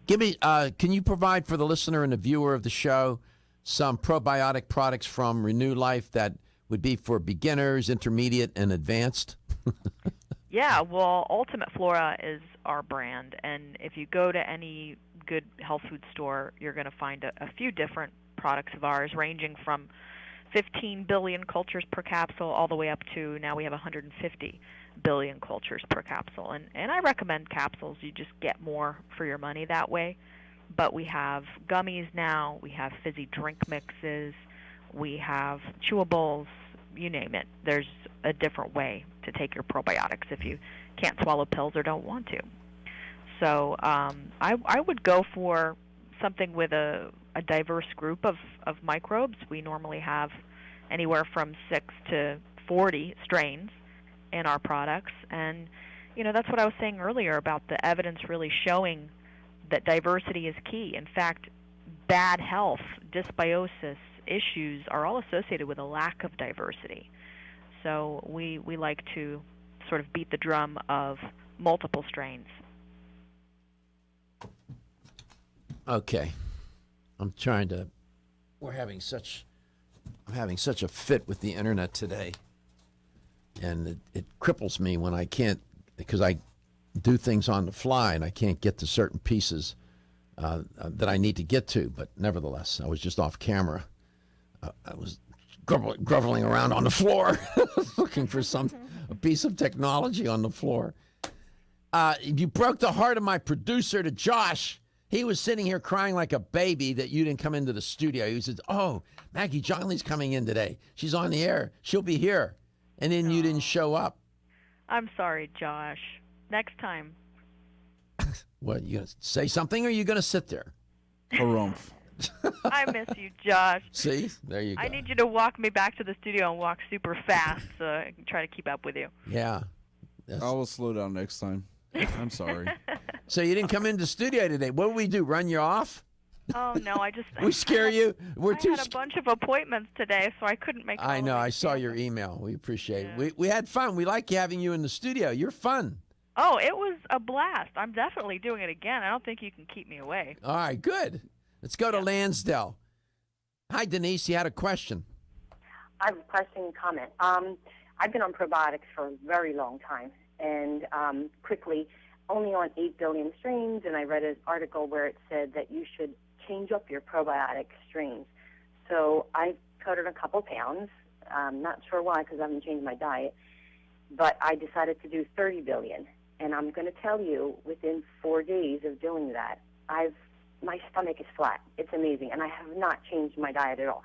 Give me. Can you provide for the listener and the viewer of the show some probiotic products from Renew Life that would be for beginners, intermediate, and advanced? Yeah, well, Ultimate Flora is our brand, and if you go to any good health food store, you're going to find a few different products of ours, ranging from 15 billion cultures per capsule all the way up to now we have 150 billion cultures per capsule. And I recommend capsules. You just get more for your money that way. But we have gummies now, we have fizzy drink mixes, we have chewables, you name it. There's a different way to take your probiotics if you can't swallow pills or don't want to. So I would go for something with a diverse group of microbes. We normally have anywhere from 6 to 40 strains in our products. And, that's what I was saying earlier about the evidence really showing that diversity is key. In fact, bad health, dysbiosis issues are all associated with a lack of diversity. So we like to sort of beat the drum of multiple strains. Okay. I'm having such a fit with the internet today. And it cripples me when I can't, because I do things on the fly and I can't get to certain pieces that I need to get to. But nevertheless, I was just off camera. I was groveling around on the floor looking for a piece of technology on the floor. You broke the heart of my producer, to Josh. He was sitting here crying like a baby that you didn't come into the studio. He said, "Oh, Maggie, Johnle's coming in today. She's on the air. She'll be here." And then you didn't show up. I'm sorry, Josh. Next time. What, you going to say something, or are you going to sit there? Harumph. I miss you, Josh. See? There you go. I need you to walk me back to the studio and walk super fast so I can try to keep up with you. Yeah. I will slow down next time. I'm sorry. So you didn't come into the studio today. What did we do, run you off? Oh, no, We scare you? I had a bunch of appointments today, so I couldn't make I know. I saw your email. We appreciate it. We had fun. We like having you in the studio. You're fun. Oh, it was a blast. I'm definitely doing it again. I don't think you can keep me away. All right, good. Let's go to Lansdale. Hi, Denise. You had a question. I have a question and comment. I've been on probiotics for a very long time, and quickly, only on 8 billion strains, and I read an article where it said that you should change up your probiotic strains. So I cut on a couple pounds Not sure why, because I haven't changed my diet. But I decided to do 30 billion. And I'm going to tell you, within 4 days of doing that, my stomach is flat. It's amazing. And I have not changed my diet at all.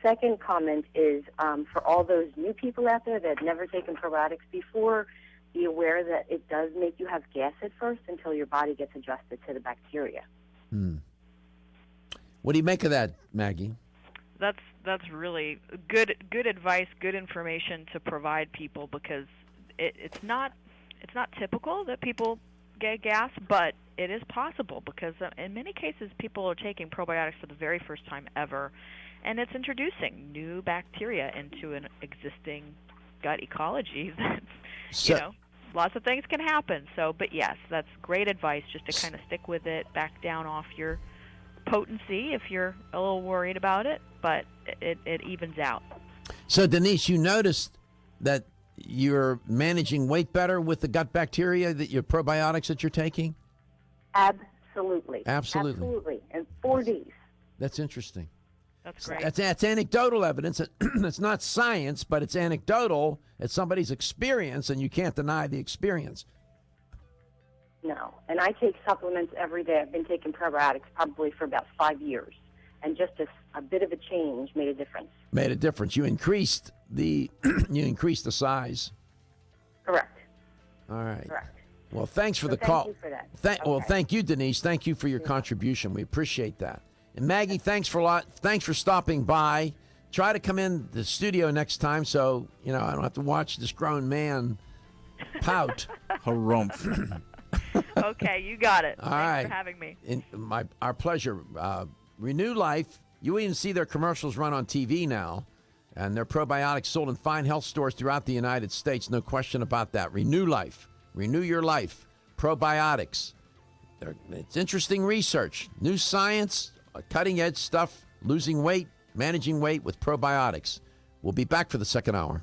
Second comment is for all those new people out there that have never taken probiotics before, be aware that it does make you have gas at first until your body gets adjusted to the bacteria. What do you make of that, Maggie? That's really good advice, good information to provide people, because it's not typical that people get gas, but it is possible because in many cases people are taking probiotics for the very first time ever, and it's introducing new bacteria into an existing gut ecology. That's, lots of things can happen. So, but yes, that's great advice, just to kind of stick with it, back down off your potency if you're a little worried about it, but it evens out. So, Denise, you noticed that you're managing weight better with the gut bacteria, that your probiotics that you're taking? Absolutely. Absolutely. In 4 days. That's interesting. That's great. That's anecdotal evidence. It's not science, but it's anecdotal. It's somebody's experience, and you can't deny the experience. No. And I take supplements every day. I've been taking probiotics probably for about 5 years. And just a bit of a change made a difference. Made a difference. You increased the size. Correct. All right. Correct. Well, thanks for the Thank call. you for that. Well, thank you, Denise. Thank you for your contribution. We appreciate that. And Maggie, thanks for stopping by. Try to come in the studio next time so I don't have to watch this grown man pout. Harumph. Okay, you got it. All Thanks right. for having me. Our pleasure. Renew Life. You even see their commercials run on TV now, and their probiotics sold in fine health stores throughout the United States. No question about that. Renew Life. Renew your life. Probiotics. It's interesting research. New science, cutting edge stuff, losing weight, managing weight with probiotics. We'll be back for the second hour.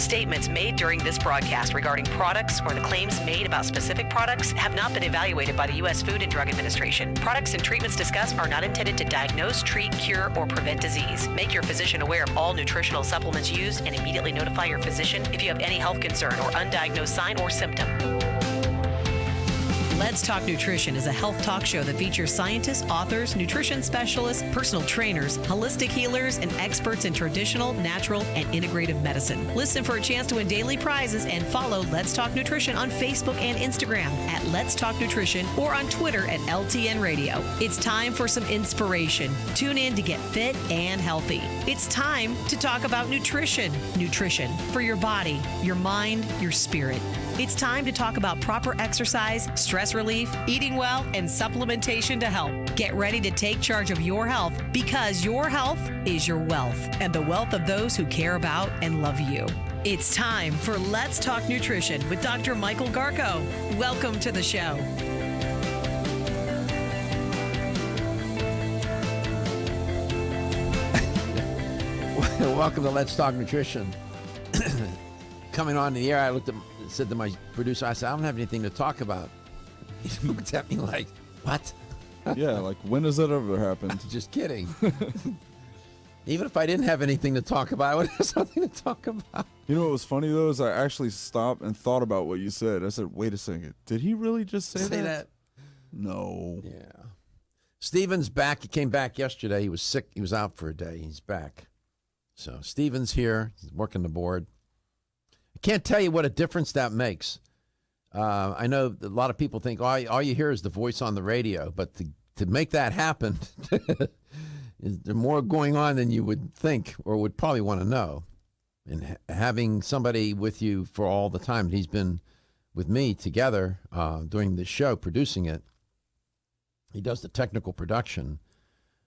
Statements made during this broadcast regarding products or the claims made about specific products have not been evaluated by the U.S. Food and Drug Administration. Products and treatments discussed are not intended to diagnose, treat, cure, or prevent disease. Make your physician aware of all nutritional supplements used and immediately notify your physician if you have any health concern or undiagnosed sign or symptom. Let's Talk Nutrition is a health talk show that features scientists, authors, nutrition specialists, personal trainers, holistic healers, and experts in traditional, natural, and integrative medicine. Listen for a chance to win daily prizes and follow Let's Talk Nutrition on Facebook and Instagram at Let's Talk Nutrition or on Twitter at LTN Radio. It's time for some inspiration. Tune in to get fit and healthy. It's time to talk about nutrition. Nutrition for your body, your mind, your spirit. It's time to talk about proper exercise, stress relief, eating well, and supplementation to help. Get ready to take charge of your health because your health is your wealth and the wealth of those who care about and love you. It's time for Let's Talk Nutrition with Dr. Michael Garko. Welcome to the show. Welcome to Let's Talk Nutrition. Coming on the air, I said to my producer, I said, I don't have anything to talk about. He looked at me like, what? Yeah, like, when has that ever happened? Just kidding. Even if I didn't have anything to talk about, I would have something to talk about. You know what was funny, though, is I actually stopped and thought about what you said. I said, wait a second. Did he really just say that? No. Yeah. Steven's back. He came back yesterday. He was sick. He was out for a day. He's back. So Steven's here. He's working the board. I can't tell you what a difference that makes. I know a lot of people think all you hear is the voice on the radio, but to make that happen, there's more going on than you would think or would probably want to know. And having somebody with you for all the time, he's been with me together doing this show, producing it. He does the technical production,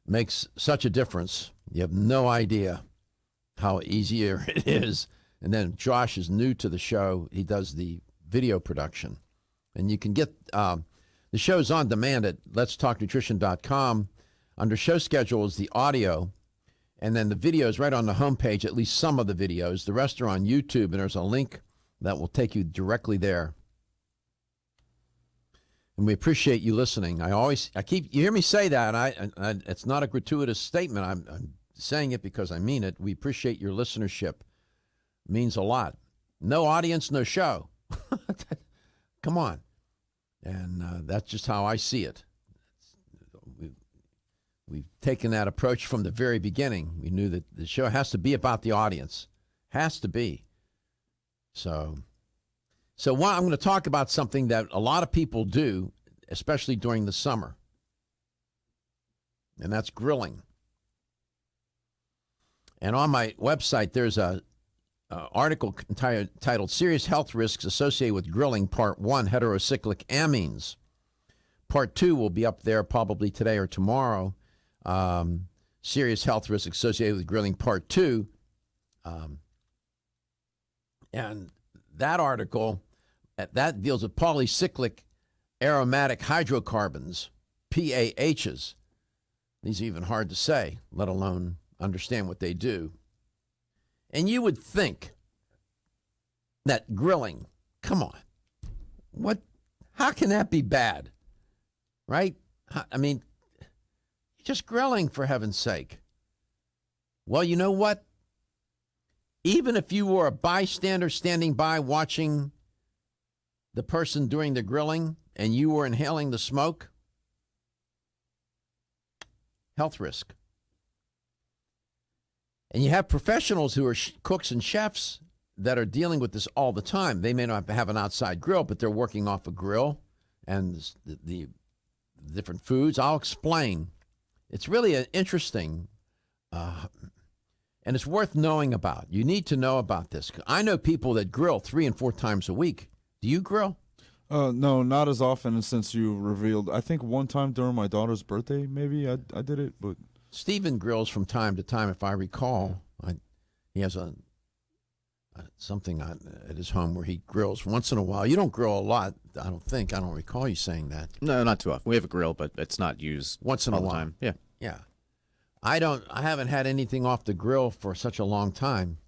makes such a difference. You have no idea how easier it is. And then Josh is new to the show. He does the video production. And you can get the show's on demand at letstalknutrition.com. Under show schedule is the audio. And then the video is right on the homepage, at least some of the videos. The rest are on YouTube, and there's a link that will take you directly there. And we appreciate you listening. You hear me say that, and it's not a gratuitous statement. I'm saying it because I mean it. We appreciate your listenership. It means a lot. No audience, no show. Come on. And that's just how I see it. We've taken that approach from the very beginning. We knew that the show has to be about the audience. Has to be. So I'm going to talk about something that a lot of people do, especially during the summer. And that's grilling. And on my website, there's a article titled Serious Health Risks Associated with Grilling, Part 1, Heterocyclic Amines. Part 2 will be up there probably today or tomorrow. Serious Health Risks Associated with Grilling, Part 2. And that article, that deals with polycyclic aromatic hydrocarbons, PAHs. These are even hard to say, let alone understand what they do. And you would think that grilling, come on, how can that be bad? Right? I mean, just grilling, for heaven's sake. Well, you know what? Even if you were a bystander standing by watching the person doing the grilling and you were inhaling the smoke, health risk. And you have professionals who are cooks and chefs that are dealing with this all the time. They may not have an outside grill, but they're working off a grill and the different foods. I'll explain. It's really interesting, and it's worth knowing about. You need to know about this. I know people that grill 3 and 4 times a week. Do you grill? No, not as often since you revealed. I think one time during my daughter's birthday, maybe I did it, but... Stephen grills from time to time, if I recall. He has something at his home where he grills once in a while. You don't grill a lot, I don't think. I don't recall you saying that. No, not too often. We have a grill, but it's not used once in a while. Time. Yeah. Yeah. I haven't had anything off the grill for such a long time.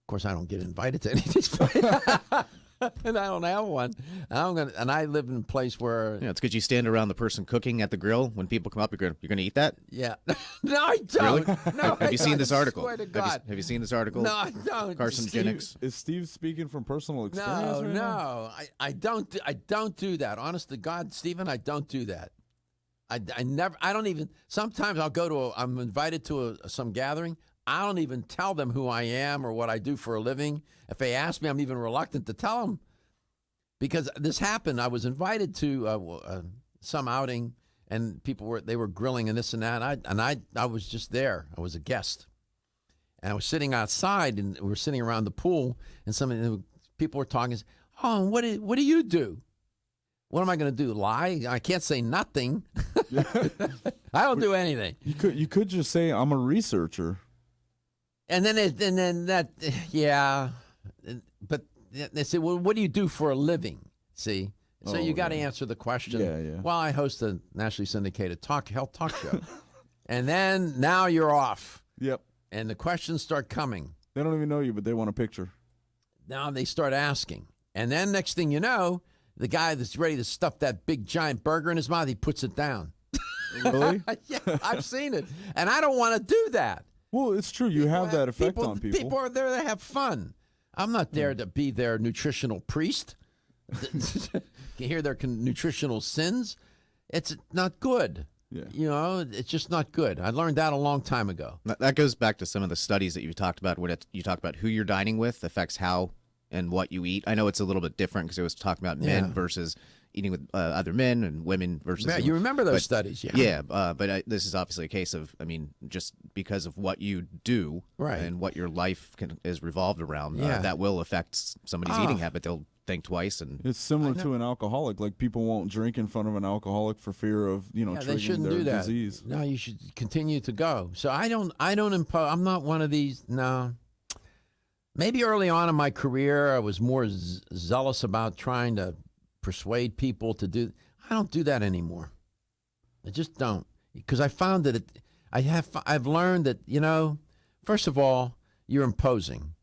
Of course, I don't get invited to any of these and I don't have one. And I live in a place where it's because you stand around the person cooking at the grill. When people come up, you're going to eat that? Yeah. No, I don't. Really? No, have you seen this article? Swear to God. Have you seen this article? No, I don't. Carcinogenics. Is Steve speaking from personal experience? No. I don't do that. Honest to God, Stephen, I don't do that. I don't even. Sometimes I'll go to. I'm invited to some gathering. I don't even tell them who I am or what I do for a living. If they ask me, I'm even reluctant to tell them, because this happened. I was invited to some outing, and people were grilling and this and that. And I was just there. I was a guest, and I was sitting outside, and we were sitting around the pool, and people were talking. Oh, what do you do? What am I going to do? Lie? I can't say nothing. I don't do anything. You could just say I'm a researcher. And then but they say, well, what do you do for a living? See, so you got to answer the question. Yeah. Well, I host a nationally syndicated health talk show, and then now you're off. Yep. And the questions start coming. They don't even know you, but they want a picture. Now they start asking, and then next thing you know, the guy that's ready to stuff that big giant burger in his mouth, he puts it down. Really? Yeah, I've seen it, and I don't want to do that. Well, it's true. You have that effect on people. People are there to have fun. I'm not there to be their nutritional priest. You hear their nutritional sins. It's not good. Yeah. It's just not good. I learned that a long time ago. That goes back to some of the studies that you talked about. You talked about who you're dining with affects how and what you eat. I know it's a little bit different because it was talking about men versus eating with other men and women versus. Yeah, you remember those studies, yeah. But this is obviously a case of, just because of what you do and what your life is revolved around, that will affect somebody's eating habit. They'll think twice, and it's similar to an alcoholic. Like, people won't drink in front of an alcoholic for fear of triggering their disease. No, you should continue to go. So I don't impose. I'm not one of these. No. Maybe early on in my career, I was more zealous about trying to persuade people to do. I don't do that anymore. I just don't, because I found that I've learned that first of all, you're imposing.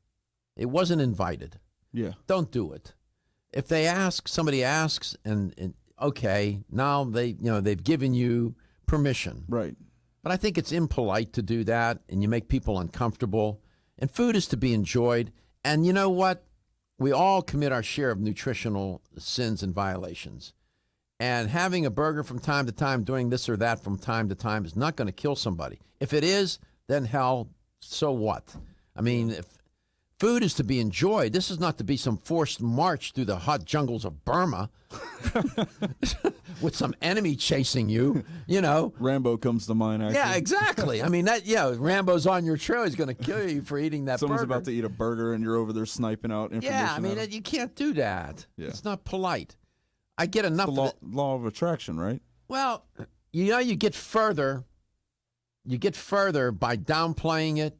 It wasn't invited. Yeah. Don't do it. If somebody asks, and okay, now they've given you permission. Right. But I think it's impolite to do that, and you make people uncomfortable. And food is to be enjoyed. And you know what? We all commit our share of nutritional sins and violations. And having a burger from time to time, doing this or that from time to time, is not going to kill somebody. If it is, then hell, so what? If food is to be enjoyed, this is not to be some forced march through the hot jungles of Burma with some enemy chasing you, Rambo comes to mind, actually. Yeah, exactly. Rambo's on your trail. He's going to kill you for eating that Someone's burger. about to eat a burger, and you're over there sniping out information. Yeah, you can't do that. Yeah. It's not polite. I get enough of it. Law of attraction, right? Well, you get further. You get further by downplaying it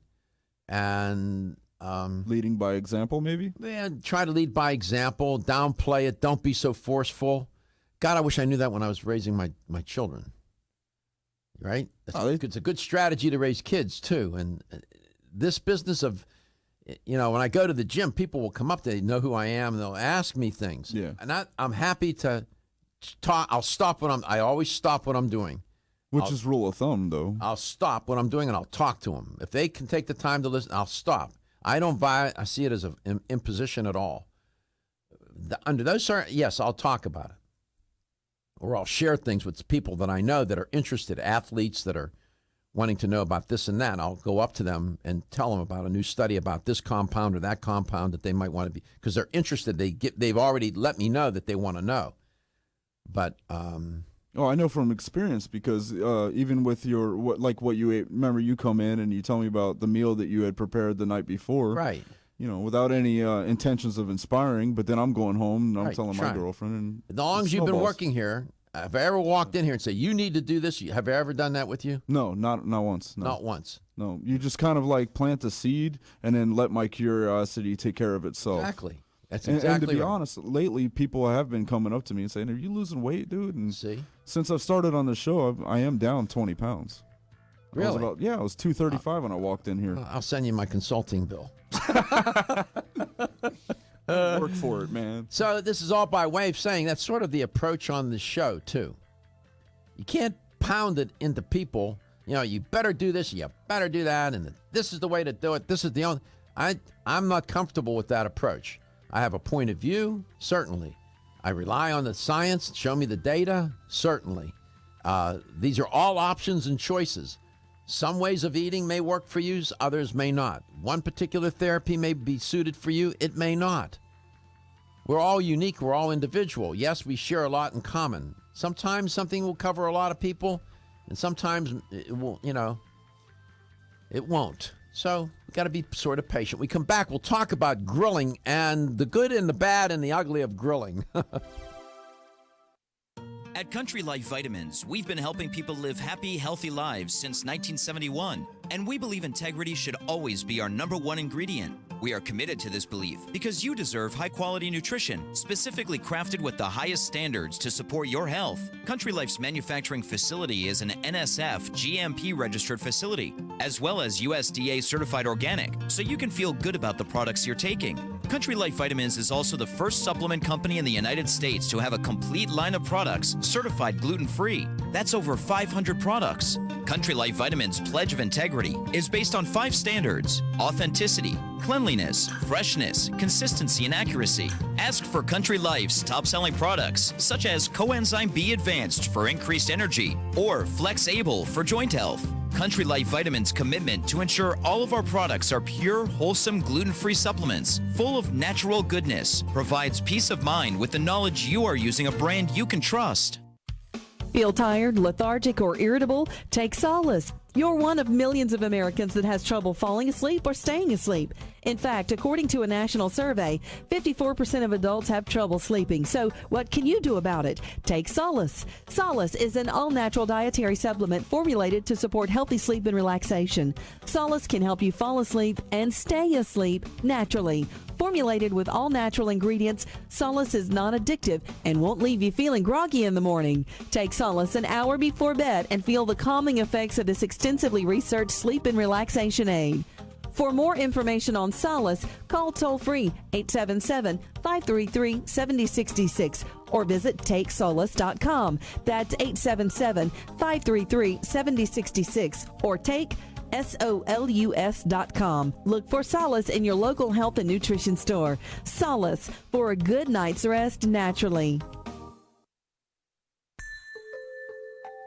and leading by example, maybe? Yeah, try to lead by example, downplay it, don't be so forceful. God, I wish I knew that when I was raising my children. Right? It's a good strategy to raise kids, too. And this business of, when I go to the gym, people will come up, they know who I am, and they'll ask me things. Yeah. And I'm happy to talk. I always stop what I'm doing. Which is rule of thumb, though. I'll stop what I'm doing, and I'll talk to them. If they can take the time to listen, I'll stop. I see it as an imposition at all. Under those, yes, I'll talk about it. Or I'll share things with people that I know that are interested, athletes that are wanting to know about this and that. I'll go up to them and tell them about a new study about this compound or that compound that they might want to be, because they're interested. They've already let me know that they want to know. But I know from experience, because even with what you ate, remember you come in and you tell me about the meal that you had prepared the night before. Right. Without any intentions of inspiring, but then I'm going home and I'm telling my girlfriend. And as long as you've been working here, have I ever walked in here and said, you need to do this? Have I ever done that with you? No, not once. No. Not once. No, you just kind of like plant the seed and then let my curiosity take care of itself. Exactly. That's exactly and to be right. honest, lately people have been coming up to me and saying, are you losing weight, dude? And see, since I've started on the show, I am down 20 pounds. Really? It was $235 when I walked in here. I'll send you my consulting bill. Work for it, man. So this is all by way of saying that's sort of the approach on this show, too. You can't pound it into people. You better do this, you better do that, and this is the way to do it. This is the only... I'm not comfortable with that approach. I have a point of view, certainly. I rely on the science. Show me the data, certainly. These are all options and choices. Some ways of eating may work for you, others may not. One particular therapy may be suited for you, it may not. We're all unique, we're all individual. Yes, we share a lot in common. Sometimes something will cover a lot of people, and sometimes it won't, it won't. So we've got to be sort of patient. We come back, we'll talk about grilling and the good and the bad and the ugly of grilling. At Country Life Vitamins, we've been helping people live happy, healthy lives since 1971, and we believe integrity should always be our #1 ingredient. We are committed to this belief because you deserve high-quality nutrition, specifically crafted with the highest standards to support your health. Country Life's manufacturing facility is an NSF GMP-registered facility, as well as USDA-certified organic, so you can feel good about the products you're taking. Country Life Vitamins is also the first supplement company in the United States to have a complete line of products certified gluten-free. That's over 500 products. Country Life Vitamins' pledge of integrity is based on 5 standards: authenticity, cleanliness, freshness, consistency, and accuracy. Ask for Country Life's top-selling products, such as Coenzyme B Advanced for increased energy or Flex Able for joint health. Country Life Vitamins' commitment to ensure all of our products are pure, wholesome, gluten-free supplements full of natural goodness provides peace of mind with the knowledge you are using a brand you can trust. Feel tired, lethargic, or irritable? Take solace. You're one of millions of Americans that has trouble falling asleep or staying asleep. In fact, according to a national survey, 54% of adults have trouble sleeping. So what can you do about it? Take Solace. Solace is an all-natural dietary supplement formulated to support healthy sleep and relaxation. Solace can help you fall asleep and stay asleep naturally. Formulated with all-natural ingredients, Solace is non-addictive and won't leave you feeling groggy in the morning. Take Solace an hour before bed and feel the calming effects of this extensively researched sleep and relaxation aid. For more information on Solace, call toll-free 877-533-7066 or visit TakeSolace.com. That's 877-533-7066 or take SOLUS.com. Look for Solace in your local health and nutrition store. Solace, for a good night's rest naturally.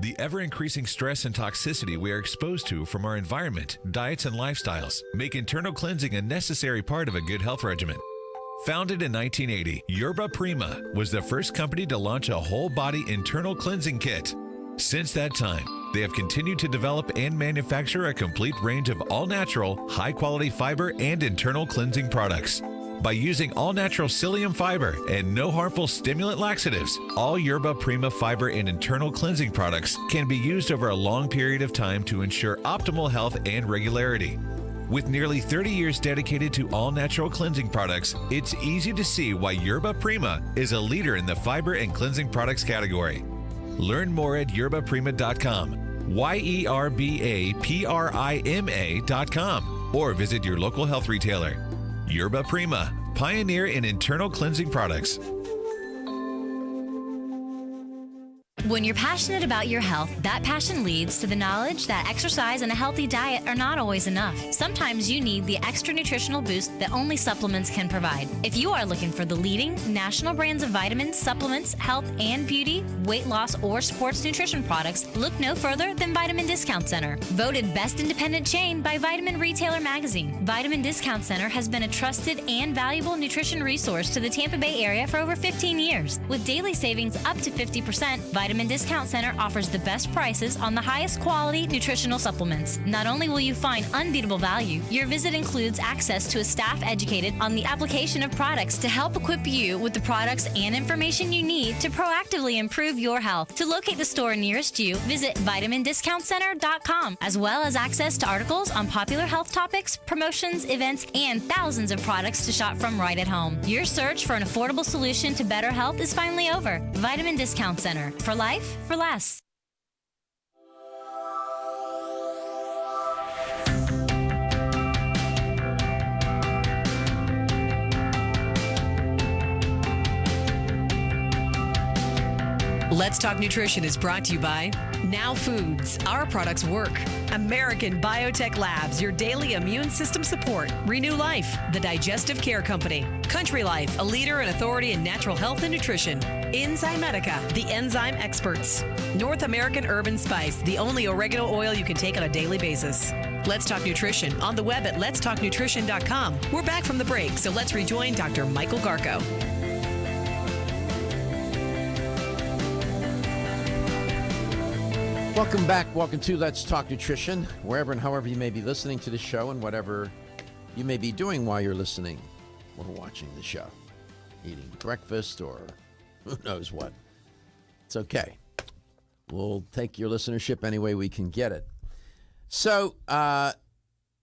The ever-increasing stress and toxicity we are exposed to from our environment, diets, and lifestyles make internal cleansing a necessary part of a good health regimen. Founded in 1980, Yerba Prima was the first company to launch a whole-body internal cleansing kit. Since that time, they have continued to develop and manufacture a complete range of all-natural, high-quality fiber and internal cleansing products. By using all-natural psyllium fiber and no harmful stimulant laxatives, all Yerba Prima fiber and internal cleansing products can be used over a long period of time to ensure optimal health and regularity. With nearly 30 years dedicated to all-natural cleansing products, it's easy to see why Yerba Prima is a leader in the fiber and cleansing products category. Learn more at yerbaprima.com, YERBAPRIMA.com, or visit your local health retailer. Yerba Prima, pioneer in internal cleansing products. When you're passionate about your health, that passion leads to the knowledge that exercise and a healthy diet are not always enough. Sometimes you need the extra nutritional boost that only supplements can provide. If you are looking for the leading national brands of vitamins, supplements, health and beauty, weight loss, or sports nutrition products, look no further than Vitamin Discount Center. Voted best independent chain by Vitamin Retailer Magazine, Vitamin Discount Center has been a trusted and valuable nutrition resource to the Tampa Bay area for over 15 years. With daily savings up to 50%, Vitamin Discount Center offers the best prices on the highest quality nutritional supplements. Not only will you find unbeatable value, your visit includes access to a staff educated on the application of products to help equip you with the products and information you need to proactively improve your health. To locate the store nearest you, visit vitamindiscountcenter.com, as well as access to articles on popular health topics, promotions, events, and thousands of products to shop from right at home. Your search for an affordable solution to better health is finally over. Vitamin Discount Center. For life, for less. Let's Talk Nutrition is brought to you by Now Foods. Our products work. American Biotech Labs, your daily immune system support. Renew Life, the digestive care company. Country Life, a leader and authority in natural health and nutrition. Enzymedica, the enzyme experts. North American Herb and Spice, the only oregano oil you can take on a daily basis. Let's Talk Nutrition on the web at letstalknutrition.com. We're back from the break, so let's rejoin Dr. Michael Garko. Welcome back. Welcome to Let's Talk Nutrition, wherever and however you may be listening to the show and whatever you may be doing while you're listening or watching the show. Eating breakfast or who knows what. It's okay. We'll take your listenership any way we can get it. So, the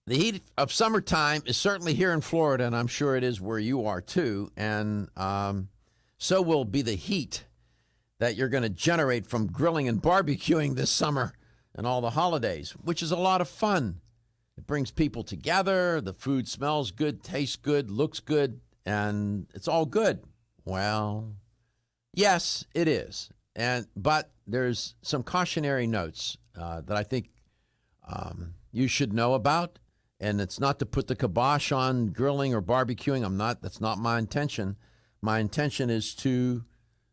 heat of summertime is certainly here in Florida, and I'm sure it is where you are too. And so will be the heat that you're going to generate from grilling and barbecuing this summer and all the holidays, which is a lot of fun. It brings people together. The food smells good, tastes good, looks good, and it's all good. Well, yes, it is. But there's some cautionary notes that I think you should know about. And it's not to put the kibosh on grilling or barbecuing. That's not my intention. My intention is to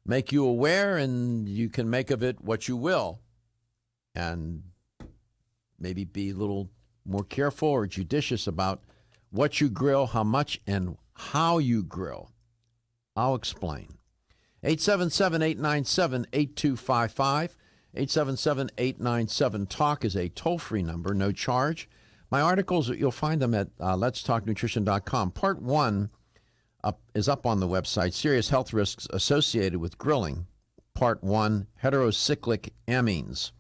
make you aware, and you can make of it what you will, and maybe be a little more careful or judicious about what you grill, how much, and how you grill. I'll explain. 877-897-8255. 877-897-TALK is a toll-free number, no charge. My articles, you'll find them at letstalknutrition.com. Part 1 is up on the website. Serious health risks associated with grilling. Part 1, heterocyclic amines.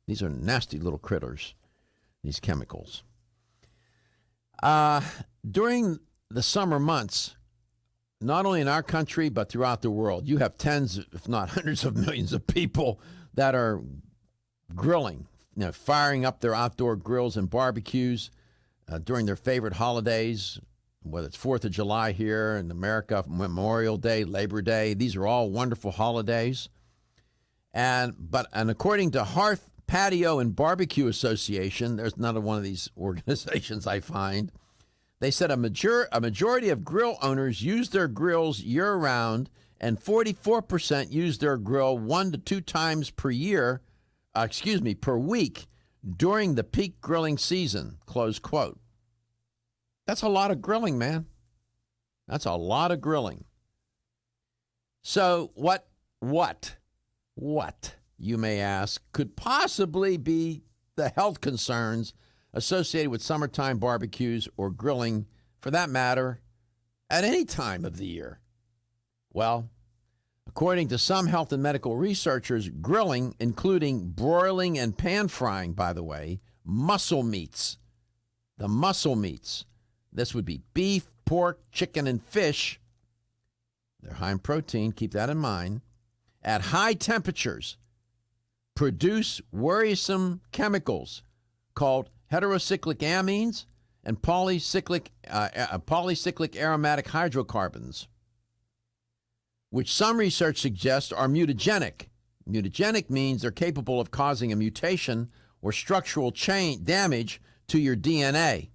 These are nasty little critters, these chemicals. During the summer months, not only in our country, but throughout the world, you have tens, if not hundreds of millions of people that are grilling, firing up their outdoor grills and barbecues during their favorite holidays, whether it's 4th of July here in America, Memorial Day, Labor Day. These are all wonderful holidays. And according to Hearth, Patio, and Barbecue Association, there's another one of these organizations I find, they said a majority of grill owners use their grills year-round, and 44% use their grill 1 to 2 times per week during the peak grilling season, close quote. That's a lot of grilling, man. That's a lot of grilling. So what, you may ask, could possibly be the health concerns associated with summertime barbecues or grilling, for that matter, at any time of the year? Well, according to some health and medical researchers, grilling, including broiling and pan frying, by the way, muscle meats, this would be beef, pork, chicken, and fish. They're high in protein, keep that in mind. At high temperatures, produce worrisome chemicals called heterocyclic amines and polycyclic aromatic hydrocarbons, which some research suggests are mutagenic. Mutagenic means they're capable of causing a mutation or structural damage to your DNA.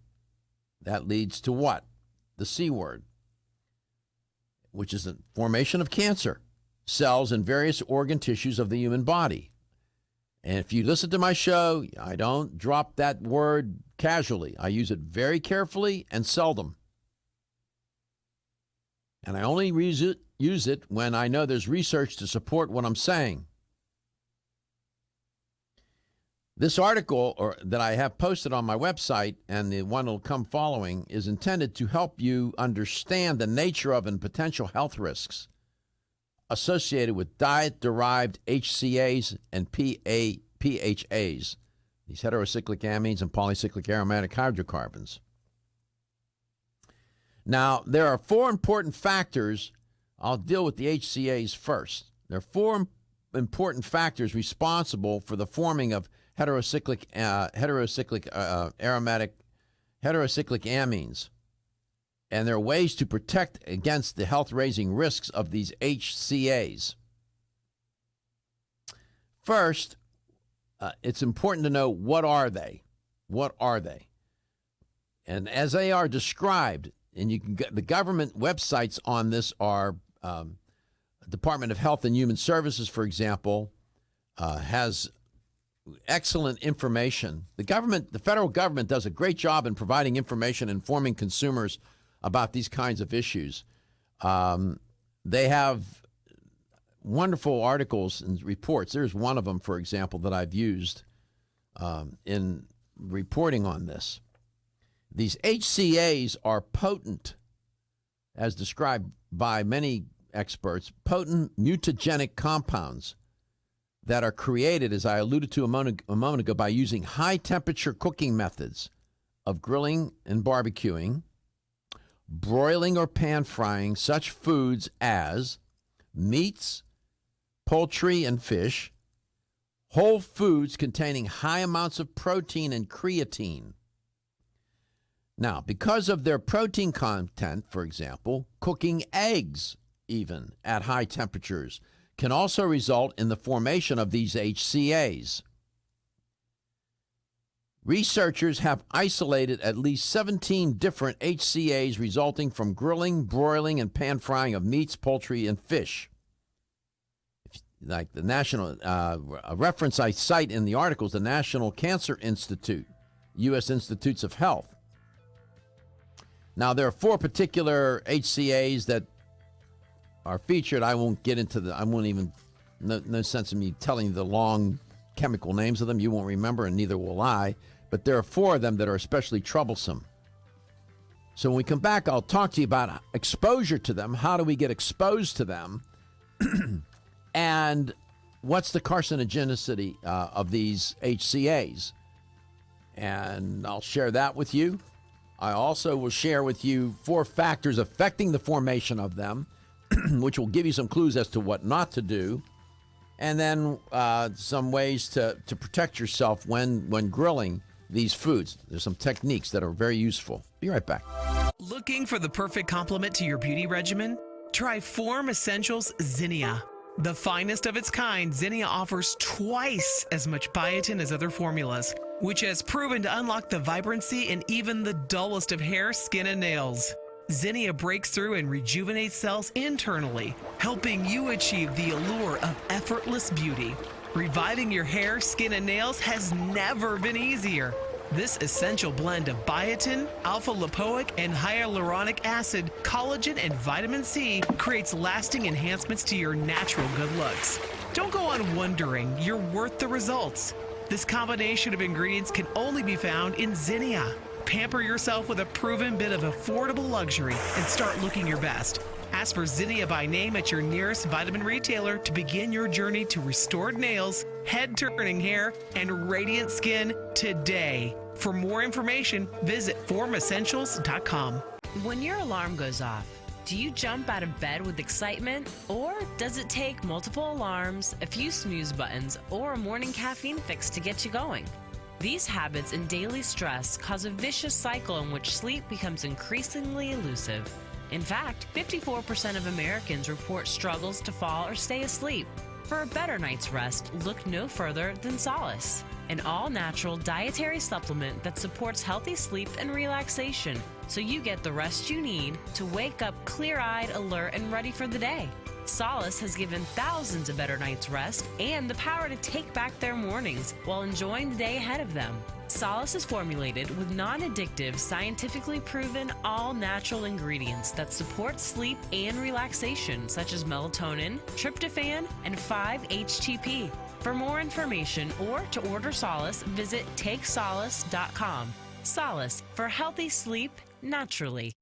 That leads to what? The C word, which is the formation of cancer cells in various organ tissues of the human body. And if you listen to my show, I don't drop that word casually. I use it very carefully and seldom. And I only use it when I know there's research to support what I'm saying. This article that I have posted on my website, and the one that will come following, is intended to help you understand the nature of and potential health risks associated with diet-derived HCAs and PHAs, these heterocyclic amines and polycyclic aromatic hydrocarbons. Now, there are 4 important factors. I'll deal with the HCAs first. There are 4 important factors responsible for the forming of heterocyclic amines, and there are ways to protect against the health-raising risks of these HCAs. First, it's important to know, what are they? What are they? And as they are described, and you can get the government websites on this are Department of Health and Human Services, for example, has excellent information. The federal government does a great job in providing information, informing consumers about these kinds of issues. They have wonderful articles and reports. There's one of them, for example, that I've used in reporting on this. These HCAs are potent, as described by many experts, potent mutagenic compounds that are created, as I alluded to a moment ago, by using high-temperature cooking methods of grilling and barbecuing, broiling or pan-frying such foods as meats, poultry, and fish, whole foods containing high amounts of protein and creatine. Now, because of their protein content, for example, cooking eggs even at high temperatures can also result in the formation of these HCAs. Researchers have isolated at least 17 different HCAs resulting from grilling, broiling, and pan-frying of meats, poultry, and fish. Like the national a reference I cite in the article is the National Cancer Institute, U.S. Institutes of Health. Now, there are 4 particular HCAs that are featured. I won't get into no sense of me telling you the long chemical names of them. You won't remember, and neither will I. But there are 4 of them that are especially troublesome. So when we come back, I'll talk to you about exposure to them. How do we get exposed to them? And what's the carcinogenicity of these HCAs? And I'll share that with you. I also will share with you 4 factors affecting the formation of them, which will give you some clues as to what not to do, and then some ways to protect yourself when grilling these foods. There's some techniques that are very useful. Be right back. Looking for the perfect complement to your beauty regimen? Try Form Essentials Zinnia. The finest of its kind, Zinnia offers twice as much biotin as other formulas, which has proven to unlock the vibrancy in even the dullest of hair, skin, and nails. Zinnia breaks through and rejuvenates cells internally, helping you achieve the allure of effortless beauty. Reviving your hair, skin, and nails has never been easier. This essential blend of biotin, alpha-lipoic, and hyaluronic acid, collagen, and vitamin C creates lasting enhancements to your natural good looks. Don't go on wondering. You're worth the results. This combination of ingredients can only be found in Zinnia. Pamper yourself with a proven bit of affordable luxury and start looking your best. Ask for Zinnia by name at your nearest vitamin retailer to begin your journey to restored nails, head-turning hair, and radiant skin today. For more information, visit formessentials.com. When your alarm goes off, do you jump out of bed with excitement? Or does it take multiple alarms, a few snooze buttons, or a morning caffeine fix to get you going? These habits and daily stress cause a vicious cycle in which sleep becomes increasingly elusive. In fact, 54% of Americans report struggles to fall or stay asleep. For a better night's rest, look no further than Solace, an all-natural dietary supplement that supports healthy sleep and relaxation, so you get the rest you need to wake up clear-eyed, alert, and ready for the day. Solace has given thousands a better night's rest and the power to take back their mornings while enjoying the day ahead of them. Solace is formulated with non-addictive, scientifically proven, all-natural ingredients that support sleep and relaxation, such as melatonin, tryptophan, and 5-HTP. For more information or to order Solace, visit takesolace.com. Solace, for healthy sleep naturally.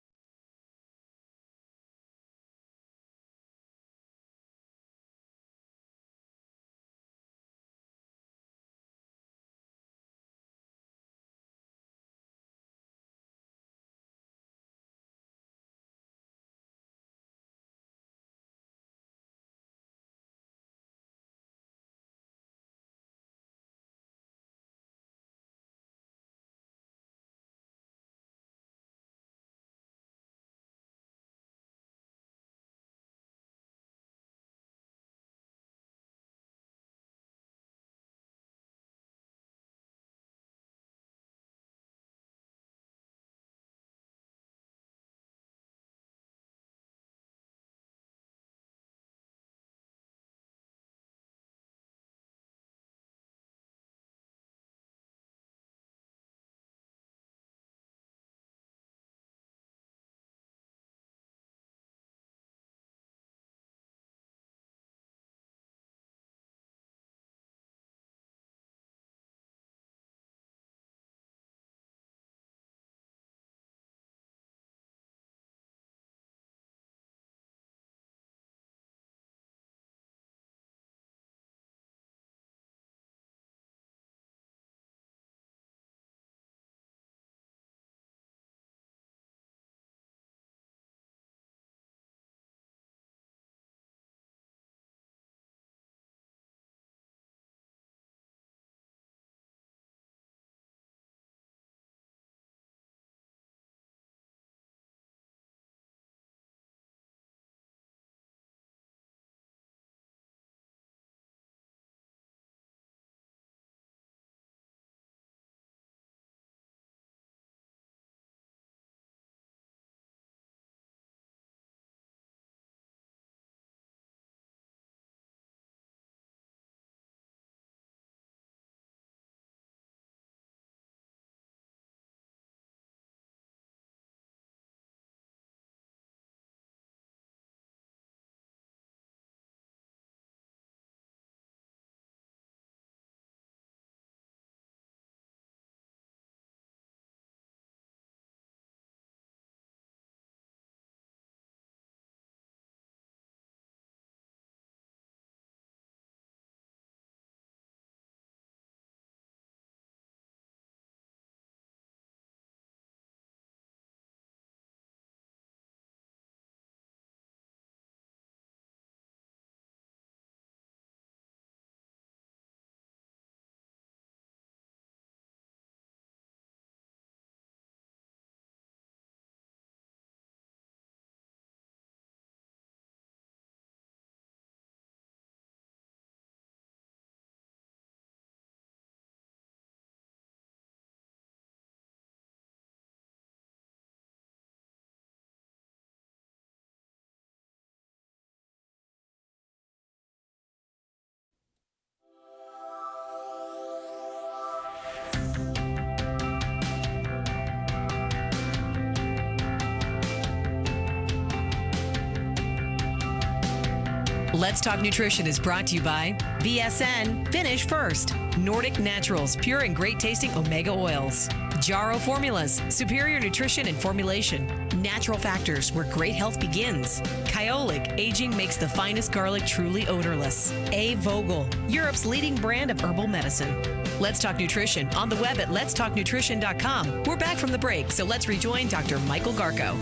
Let's Talk Nutrition is brought to you by BSN, Finish First, Nordic Naturals, pure and great tasting omega oils, Jarrow Formulas, superior nutrition and formulation, Natural Factors, where great health begins, Kyolic, aging makes the finest garlic truly odorless, A. Vogel, Europe's leading brand of herbal medicine. Let's Talk Nutrition on the web at letstalknutrition.com. We're back from the break, so let's rejoin Dr. Michael Garko.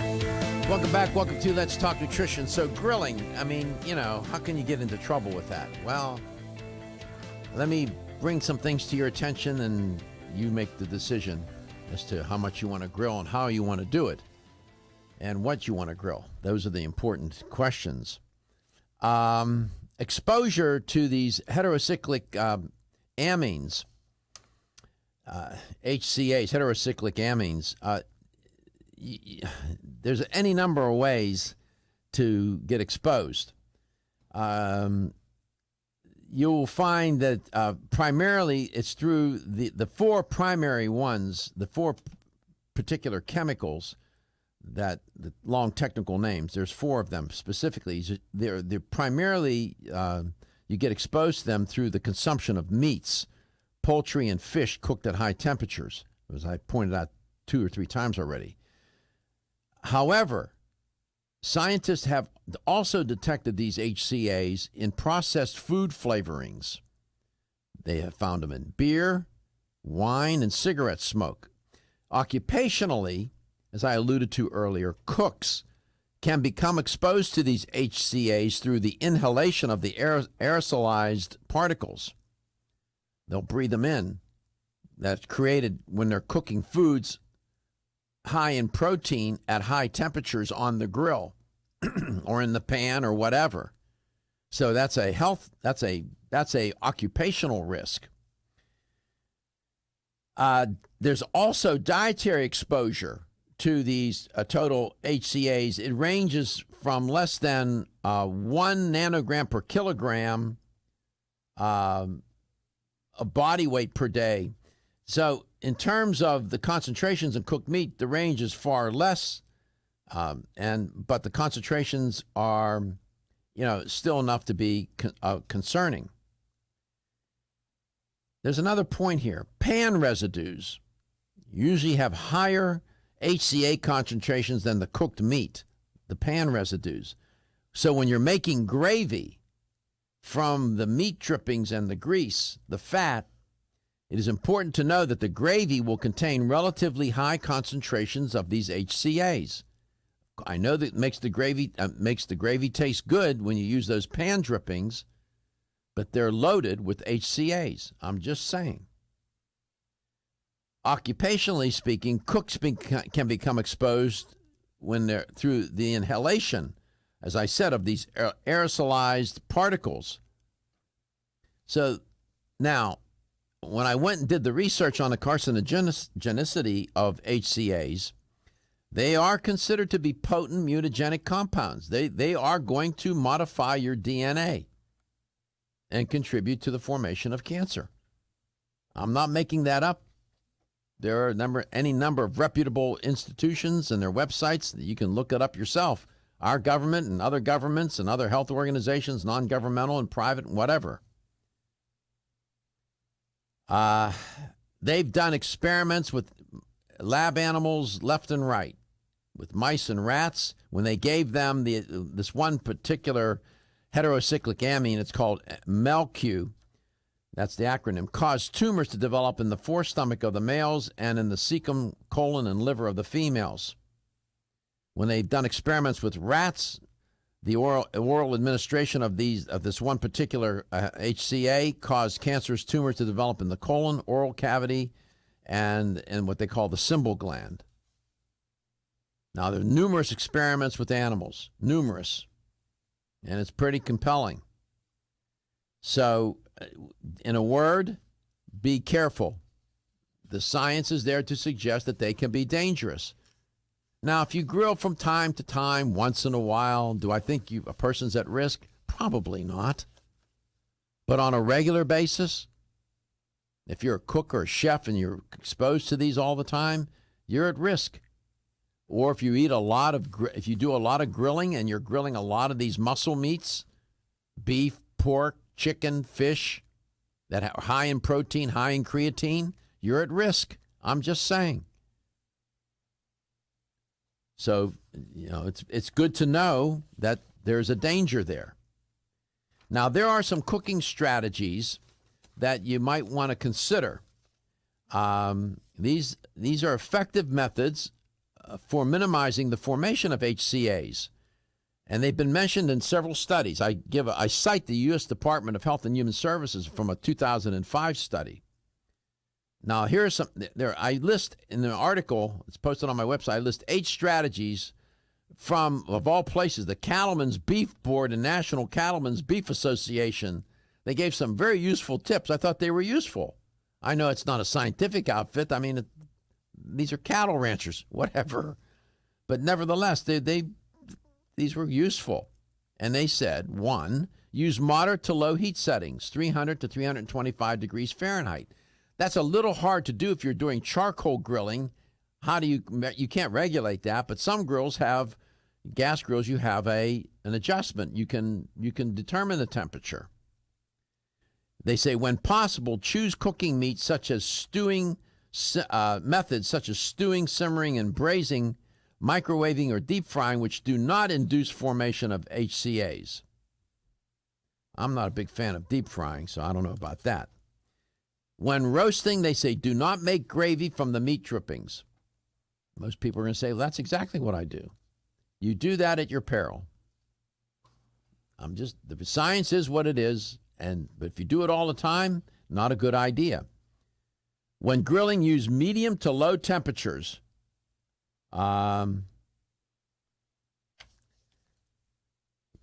Welcome back. Welcome to Let's Talk Nutrition. So grilling, I mean, how can you get into trouble with that? Well, let me bring some things to your attention and you make the decision as to how much you want to grill and how you want to do it and what you want to grill. Those are the important questions. Exposure to these heterocyclic amines, HCAs, heterocyclic amines, there's any number of ways to get exposed. You'll find that primarily it's through the four primary ones, the four particular chemicals that the long technical names, there's four of them specifically. They're primarily, you get exposed to them through the consumption of meats, poultry, and fish cooked at high temperatures, as I pointed out 2 or 3 times already. However, scientists have also detected these HCAs in processed food flavorings. They have found them in beer, wine, and cigarette smoke. Occupationally, as I alluded to earlier, cooks can become exposed to these HCAs through the inhalation of the aerosolized particles. They'll breathe them in. That's created when they're cooking foods high in protein at high temperatures on the grill or in the pan or whatever. So that's a occupational risk. There's also dietary exposure to these total HCAs. It ranges from less than 1 nanogram per kilogram a body weight per day. So in terms of the concentrations in cooked meat, the range is far less, but the concentrations are, still enough to be concerning. There's another point here. Pan residues usually have higher HCA concentrations than the cooked meat, the pan residues. So when you're making gravy from the meat drippings and the grease, the fat, it is important to know that the gravy will contain relatively high concentrations of these HCAs. I know that makes the gravy taste good when you use those pan drippings, but they're loaded with HCAs. I'm just saying. Occupationally speaking, cooks can become exposed when they're through the inhalation, as I said, of these aerosolized particles. So now, when I went and did the research on the carcinogenicity of HCAs, they are considered to be potent mutagenic compounds. They are going to modify your DNA and contribute to the formation of cancer. I'm not making that up. There are any number of reputable institutions and their websites that you can look it up yourself. Our government and other governments and other health organizations, non-governmental and private, whatever. They've done experiments with lab animals left and right, with mice and rats. When they gave them this one particular heterocyclic amine, it's called MELQ, that's the acronym, caused tumors to develop in the forestomach of the males and in the cecum, colon, and liver of the females. When they've done experiments with rats, the oral administration of this one particular HCA caused cancerous tumors to develop in the colon, oral cavity, and what they call the symbol gland. Now, there are numerous experiments with animals, numerous, and it's pretty compelling. So, in a word, be careful. The science is there to suggest that they can be dangerous. Now, if you grill from time to time, once in a while, do I think a person's at risk? Probably not. But on a regular basis, if you're a cook or a chef and you're exposed to these all the time, you're at risk. Or if you eat if you do a lot of grilling and you're grilling a lot of these muscle meats, beef, pork, chicken, fish that are high in protein, high in creatine, you're at risk. I'm just saying. So, it's good to know that there's a danger there. Now, there are some cooking strategies that you might want to consider. These are effective methods for minimizing the formation of HCAs, and they've been mentioned in several studies. I cite the U.S. Department of Health and Human Services from a 2005 study. Now, here are some. I list in the article, it's posted on my website, I list 8 strategies from, of all places, the Cattlemen's Beef Board and National Cattlemen's Beef Association. They gave some very useful tips. I thought they were useful. I know it's not a scientific outfit. I mean, these are cattle ranchers, whatever. But nevertheless, these were useful. And they said, 1, use moderate to low heat settings, 300 to 325 degrees Fahrenheit. That's a little hard to do if you're doing charcoal grilling. You can't regulate that, but some grills have, gas grills, you have an adjustment. You can determine the temperature. They say, when possible, choose cooking meats such as stewing, methods such as stewing, simmering, and braising, microwaving, or deep frying, which do not induce formation of HCAs. I'm not a big fan of deep frying, so I don't know about that. When roasting, they say, do not make gravy from the meat drippings. Most people are going to say, well, that's exactly what I do. You do that at your peril. The science is what it is, but if you do it all the time, not a good idea. When grilling, use medium to low temperatures.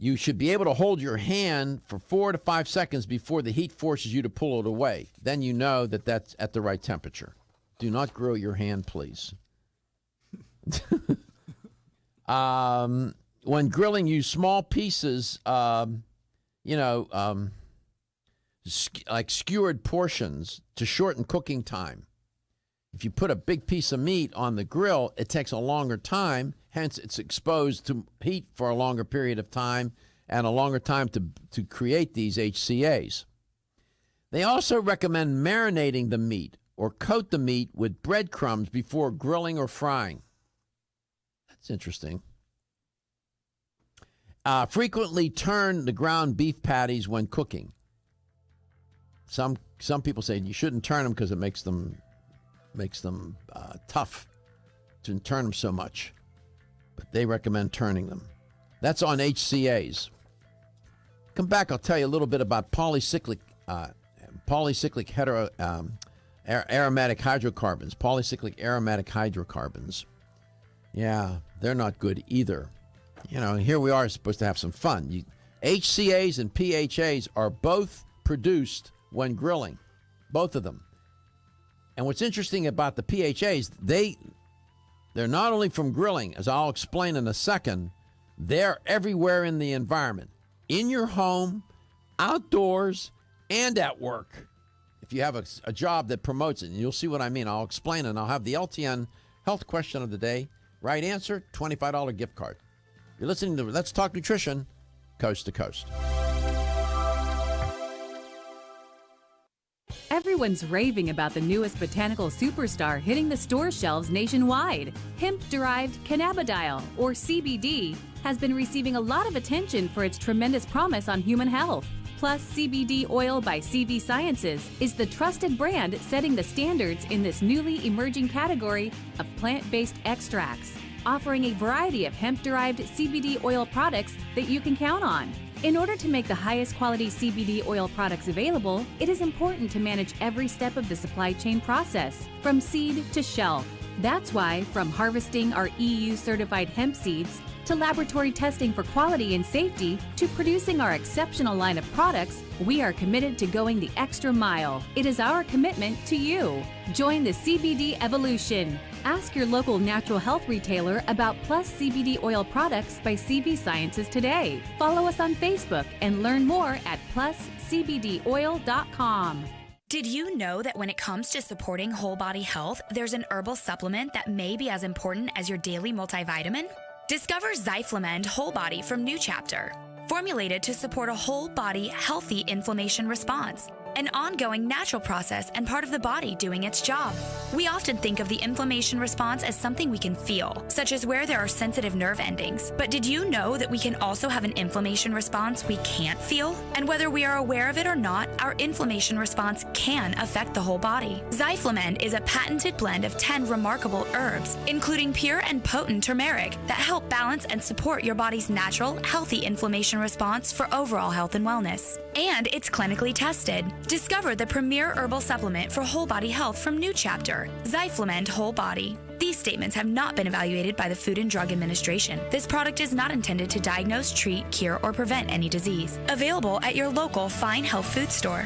You should be able to hold your hand for 4 to 5 seconds before the heat forces you to pull it away. Then you know that that's at the right temperature. Do not grill your hand, please. When grilling, use small pieces, like skewered portions to shorten cooking time. If you put a big piece of meat on the grill, it takes a longer time. Hence, it's exposed to heat for a longer period of time and a longer time to create these HCAs. They also recommend marinating the meat or coat the meat with breadcrumbs before grilling or frying. That's interesting. Frequently turn the ground beef patties when cooking. Some people say you shouldn't turn them because it makes them tough to turn them so much. But they recommend turning them. That's on HCAs. Come back, I'll tell you a little bit about polycyclic aromatic hydrocarbons. Polycyclic aromatic hydrocarbons. Yeah, they're not good either. Here we are supposed to have some fun. HCAs and PHAs are both produced when grilling, both of them. And what's interesting about the PHAs, they're not only from grilling, as I'll explain in a second, they're everywhere in the environment, in your home, outdoors, and at work. If you have a job that promotes it, and you'll see what I mean. I'll explain, and I'll have the LTN health question of the day. Right answer, $25 gift card. You're listening to Let's Talk Nutrition, Coast to Coast. Everyone's raving about the newest botanical superstar hitting the store shelves nationwide. Hemp-derived cannabidiol, or CBD, has been receiving a lot of attention for its tremendous promise on human health. Plus, CBD Oil by CV Sciences is the trusted brand setting the standards in this newly emerging category of plant-based extracts, offering a variety of hemp-derived CBD oil products that you can count on. In order to make the highest quality CBD oil products available, it is important to manage every step of the supply chain process, from seed to shelf. That's why, from harvesting our EU-certified hemp seeds, to laboratory testing for quality and safety, to producing our exceptional line of products, we are committed to going the extra mile. It is our commitment to you. Join the CBD evolution. Ask your local natural health retailer about Plus CBD oil products by CV Sciences today. Follow us on Facebook and learn more at pluscbdoil.com. Did you know that when it comes to supporting whole body health, there's an herbal supplement that may be as important as your daily multivitamin? Discover Zyflamend Whole Body from New Chapter. formulated to support a whole body, healthy inflammation response. An ongoing natural process and part of the body doing its job. We often think of the inflammation response as something we can feel, such as where there are sensitive nerve endings. But did you know that we can also have an inflammation response we can't feel? And whether we are aware of it or not, our inflammation response can affect the whole body. Zyflamend is a patented blend of 10 remarkable herbs, including pure and potent turmeric, that help balance and support your body's natural, healthy inflammation response for overall health and wellness. And it's clinically tested. Discover the premier herbal supplement for whole body health from New Chapter, Zyflamend Whole Body. These statements have not been evaluated by the Food and Drug Administration. This product is not intended to diagnose, treat, cure, or prevent any disease. Available at your local fine health food store.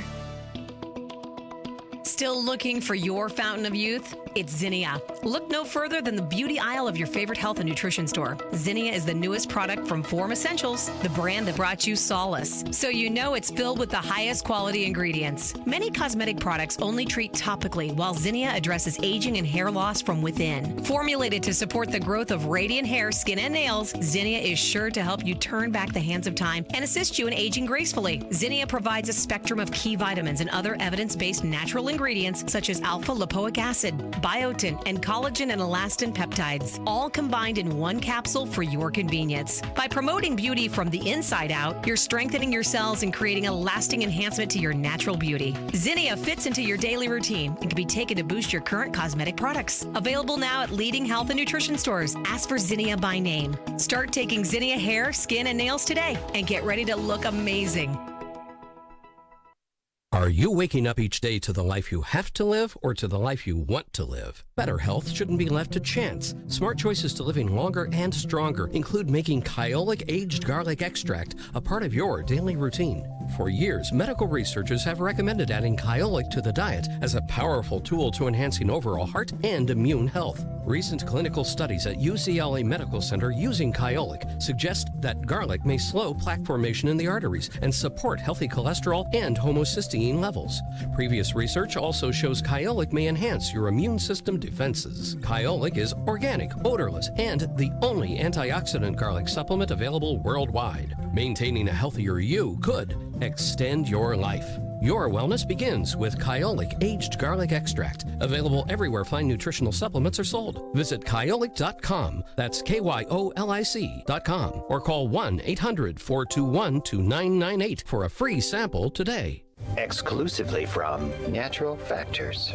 Still looking for your fountain of youth? It's Zinnia. Look no further than the beauty aisle of your favorite health and nutrition store. Zinnia is the newest product from Form Essentials, the brand that brought you solace. So you know it's filled with the highest quality ingredients. Many cosmetic products only treat topically, while Zinnia addresses aging and hair loss from within. Formulated to support the growth of radiant hair, skin, and nails, Zinnia is sure to help you turn back the hands of time and assist you in aging gracefully. Zinnia provides a spectrum of key vitamins and other evidence-based natural ingredients such as alpha-lipoic acid, biotin, and collagen and elastin peptides, all combined in one capsule for your convenience. By promoting beauty from the inside out, you're strengthening your cells and creating a lasting enhancement to your natural beauty. Zinnia fits into your daily routine and can be taken to boost your current cosmetic products. Available now at leading health and nutrition stores. Ask for Zinnia by name. Start taking Zinnia hair, skin, and nails today and get ready to look amazing. Are you waking up each day to the life you have to live or to the life you want to live? Better health shouldn't be left to chance. Smart choices to living longer and stronger include making Kyolic aged garlic extract a part of your daily routine. For years, medical researchers have recommended adding Kyolic to the diet as a powerful tool to enhancing overall heart and immune health. Recent clinical studies at UCLA Medical Center using Kyolic suggest that garlic may slow plaque formation in the arteries and support healthy cholesterol and homocysteine levels. Previous research also shows Kyolic may enhance your immune system defenses. Kyolic is organic, odorless, and the only antioxidant garlic supplement available worldwide. Maintaining a healthier you could extend your life. Your wellness begins with Kyolic aged garlic extract, available everywhere fine nutritional supplements are sold. Visit Kyolic.com, that's KYOLIC.com, or call 1-800-421-2998 for a free sample today. Exclusively from Natural Factors.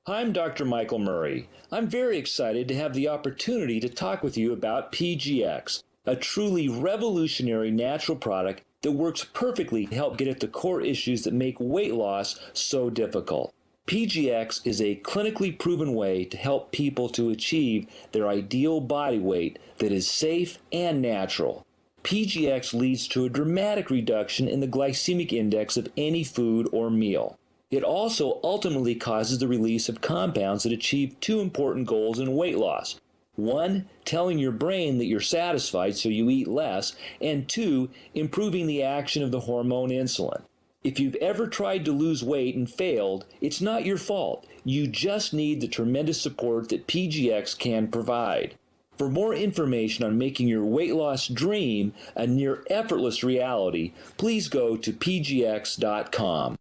I'm Dr. Michael Murray. I'm very excited to have the opportunity to talk with you about PGX, a truly revolutionary natural product that works perfectly to help get at the core issues that make weight loss so difficult. PGX is a clinically proven way to help people to achieve their ideal body weight that is safe and natural. PGX leads to a dramatic reduction in the glycemic index of any food or meal. It also ultimately causes the release of compounds that achieve two important goals in weight loss. One, telling your brain that you're satisfied so you eat less, and two, improving the action of the hormone insulin. If you've ever tried to lose weight and failed, it's not your fault. You just need the tremendous support that PGX can provide. For more information on making your weight loss dream a near effortless reality, please go to pgx.com.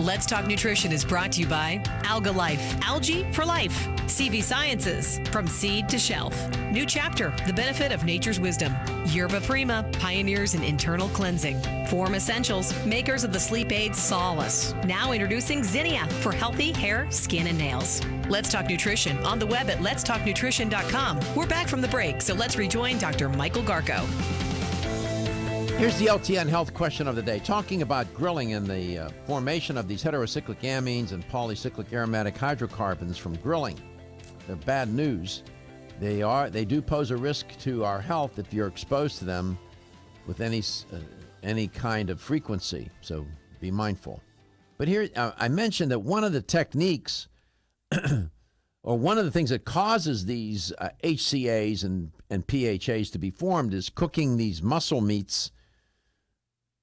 Let's Talk Nutrition is brought to you by Alga Life, Algae for Life, CV Sciences, From Seed to Shelf, New Chapter, The Benefit of Nature's Wisdom, Yerba Prima, Pioneers in Internal Cleansing, Form Essentials, makers of the sleep aid Solace. Now introducing Zinnia for healthy hair, skin, and nails. Let's Talk Nutrition on the web at letstalknutrition.com. We're back from the break, so let's rejoin Dr. Michael Garko. Here's the LTN health question of the day. Talking about grilling and the formation of these heterocyclic amines and polycyclic aromatic hydrocarbons from grilling. They're bad news. They do pose a risk to our health if you're exposed to them with any kind of frequency. So be mindful. But here, I mentioned that one of the techniques or one of the things that causes these HCAs and PHAs to be formed is cooking these muscle meats.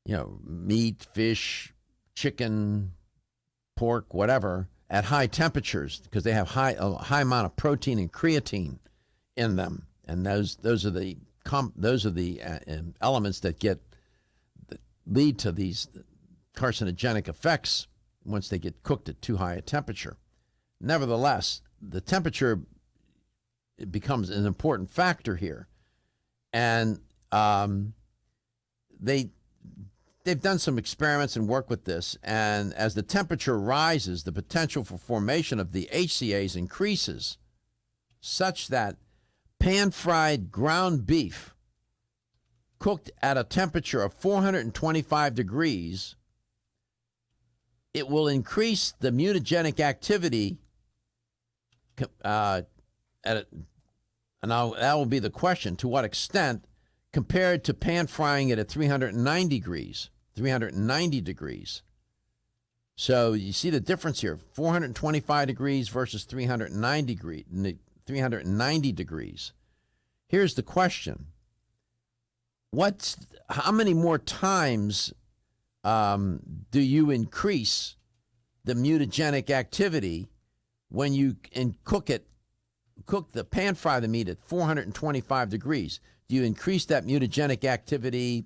You know, meat, fish, chicken, pork, whatever, at high temperatures because they have a high amount of protein and creatine in them, and those are the elements that lead to these carcinogenic effects once they get cooked at too high a temperature. Nevertheless, the temperature becomes an important factor here, and they've done some experiments and work with this, and as the temperature rises, the potential for formation of the HCAs increases, such that pan-fried ground beef cooked at a temperature of 425 degrees, it will increase the mutagenic activity, and that will be the question, to what extent, compared to pan-frying it at 390 degrees. So you see the difference here, 425 degrees versus 390 degrees. Here's the question. How many more times do you increase the mutagenic activity when you cook the pan fry the meat at 425 degrees? Do you increase that mutagenic activity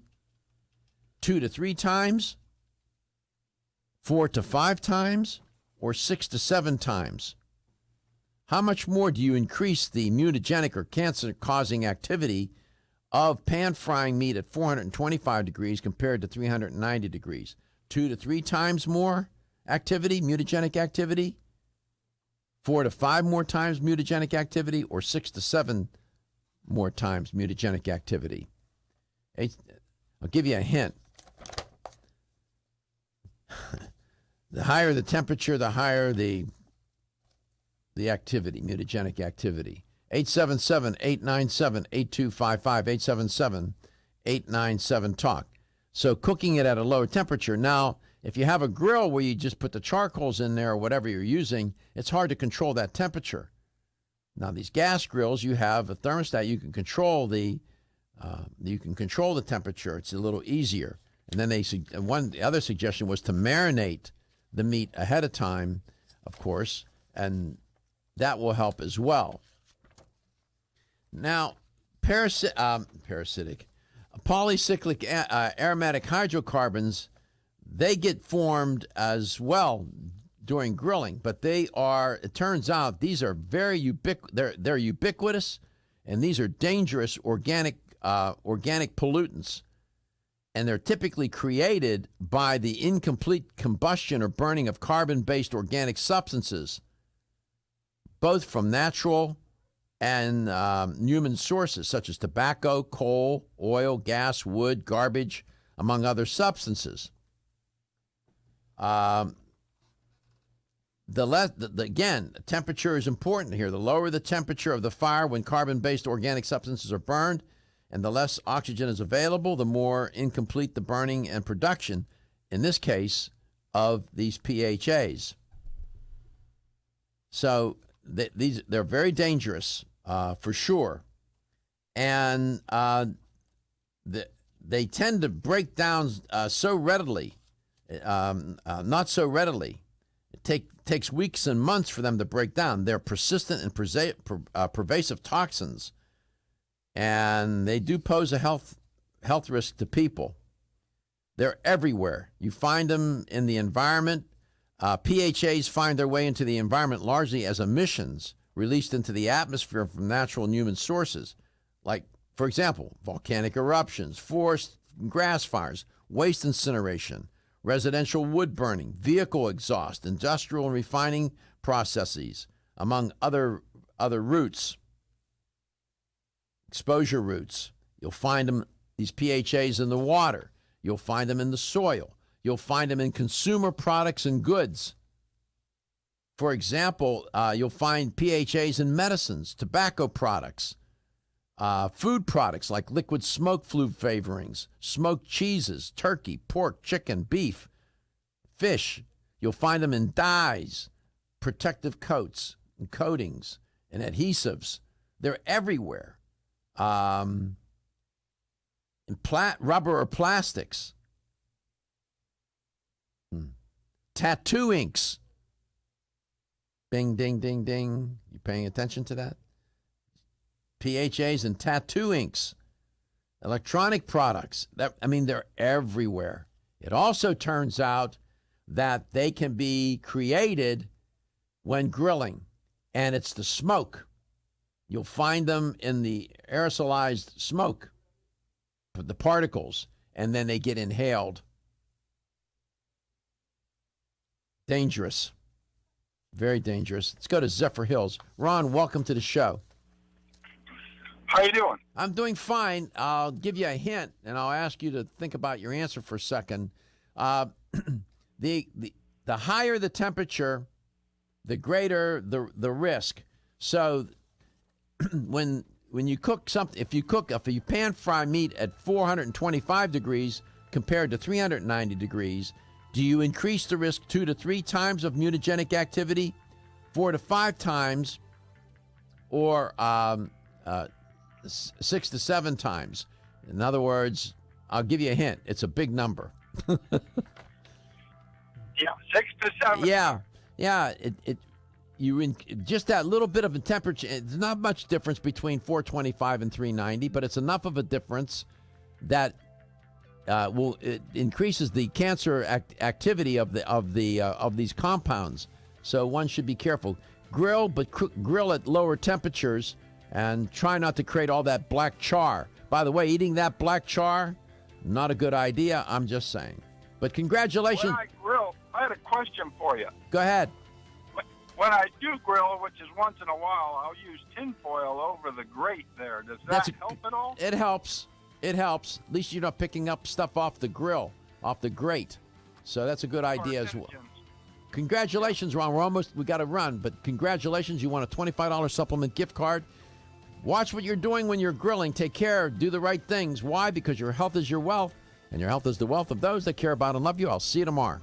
2 to 3 times, 4 to 5 times, or 6 to 7 times? How much more do you increase the mutagenic or cancer-causing activity of pan frying meat at 425 degrees compared to 390 degrees? 2 to 3 times more activity, mutagenic activity? 4 to 5 more times mutagenic activity, or 6 to 7 more times mutagenic activity? I'll give you a hint. The higher the temperature, the higher the activity, mutagenic activity. 877-897-8255, 877-897-TALK. So cooking it at a lower temperature. Now, if you have a grill where you just put the charcoals in there or whatever you're using, it's hard to control that temperature. Now, these gas grills, you have a thermostat. You can control the temperature. It's a little easier. And then the other suggestion was to marinate the meat ahead of time, of course, and that will help as well. Now, polycyclic aromatic hydrocarbons, they get formed as well during grilling, but it turns out these are they're ubiquitous, and these are dangerous organic pollutants, and they're typically created by the incomplete combustion or burning of carbon-based organic substances, both from natural and human sources such as tobacco, coal, oil, gas, wood, garbage, among other substances. Again, temperature is important here. The lower the temperature of the fire when carbon-based organic substances are burned, and the less oxygen is available, the more incomplete the burning and production, in this case, of these PHAs. So they're very dangerous, for sure. And they tend to break down so readily, not so readily. It takes weeks and months for them to break down. They're persistent and pervasive toxins, and they do pose a health risk to people. They're everywhere. You find them in the environment. PHAs find their way into the environment largely as emissions released into the atmosphere from natural and human sources, like, for example, volcanic eruptions, forest and grass fires, waste incineration, residential wood burning, vehicle exhaust, industrial and refining processes, among other routes, exposure routes. You'll find them, these PHAs, in the water. You'll find them in the soil. You'll find them in consumer products and goods. For example, you'll find PHAs in medicines, tobacco products, food products like liquid smoke fluid flavorings, smoked cheeses, turkey, pork, chicken, beef, fish. You'll find them in dyes, protective coats, and coatings, and adhesives. They're everywhere. In rubber or plastics. tattoo inks. Bing, ding, ding, ding. You paying attention to that? PHAs and tattoo inks. Electronic products. They're everywhere. It also turns out that they can be created when grilling, and it's the smoke. You'll find them in the aerosolized smoke, the particles, and then they get inhaled. Dangerous. Very dangerous. Let's go to Zephyr Hills. Ron, welcome to the show. How you doing? I'm doing fine. I'll give you a hint, and I'll ask you to think about your answer for a second. The higher the temperature, the greater the risk. So when you cook something, if you pan fry meat at 425 degrees compared to 390 degrees, do you increase the risk 2 to 3 times of mutagenic activity, 4 to 5 times, or 6 to 7 times? In other words, I'll give you a hint. It's a big number. Yeah, 6 to 7. Yeah. Just that little bit of a temperature. There's not much difference between 425 and 390, but it's enough of a difference that it increases the cancer activity of these compounds. So one should be careful. Grill, but grill at lower temperatures, and try not to create all that black char. By the way, eating that black char, not a good idea. I'm just saying. But congratulations. When I grill, I had a question for you. Go ahead. When I do grill, which is once in a while, I'll use tinfoil over the grate there. Does that help at all? It helps. It helps. At least you're not picking up stuff off the grill, off the grate. So that's a good idea as well. Congratulations, Ron. We got to run, but congratulations. You won a $25 supplement gift card. Watch what you're doing when you're grilling. Take care. Do the right things. Why? Because your health is your wealth, and your health is the wealth of those that care about and love you. I'll see you tomorrow.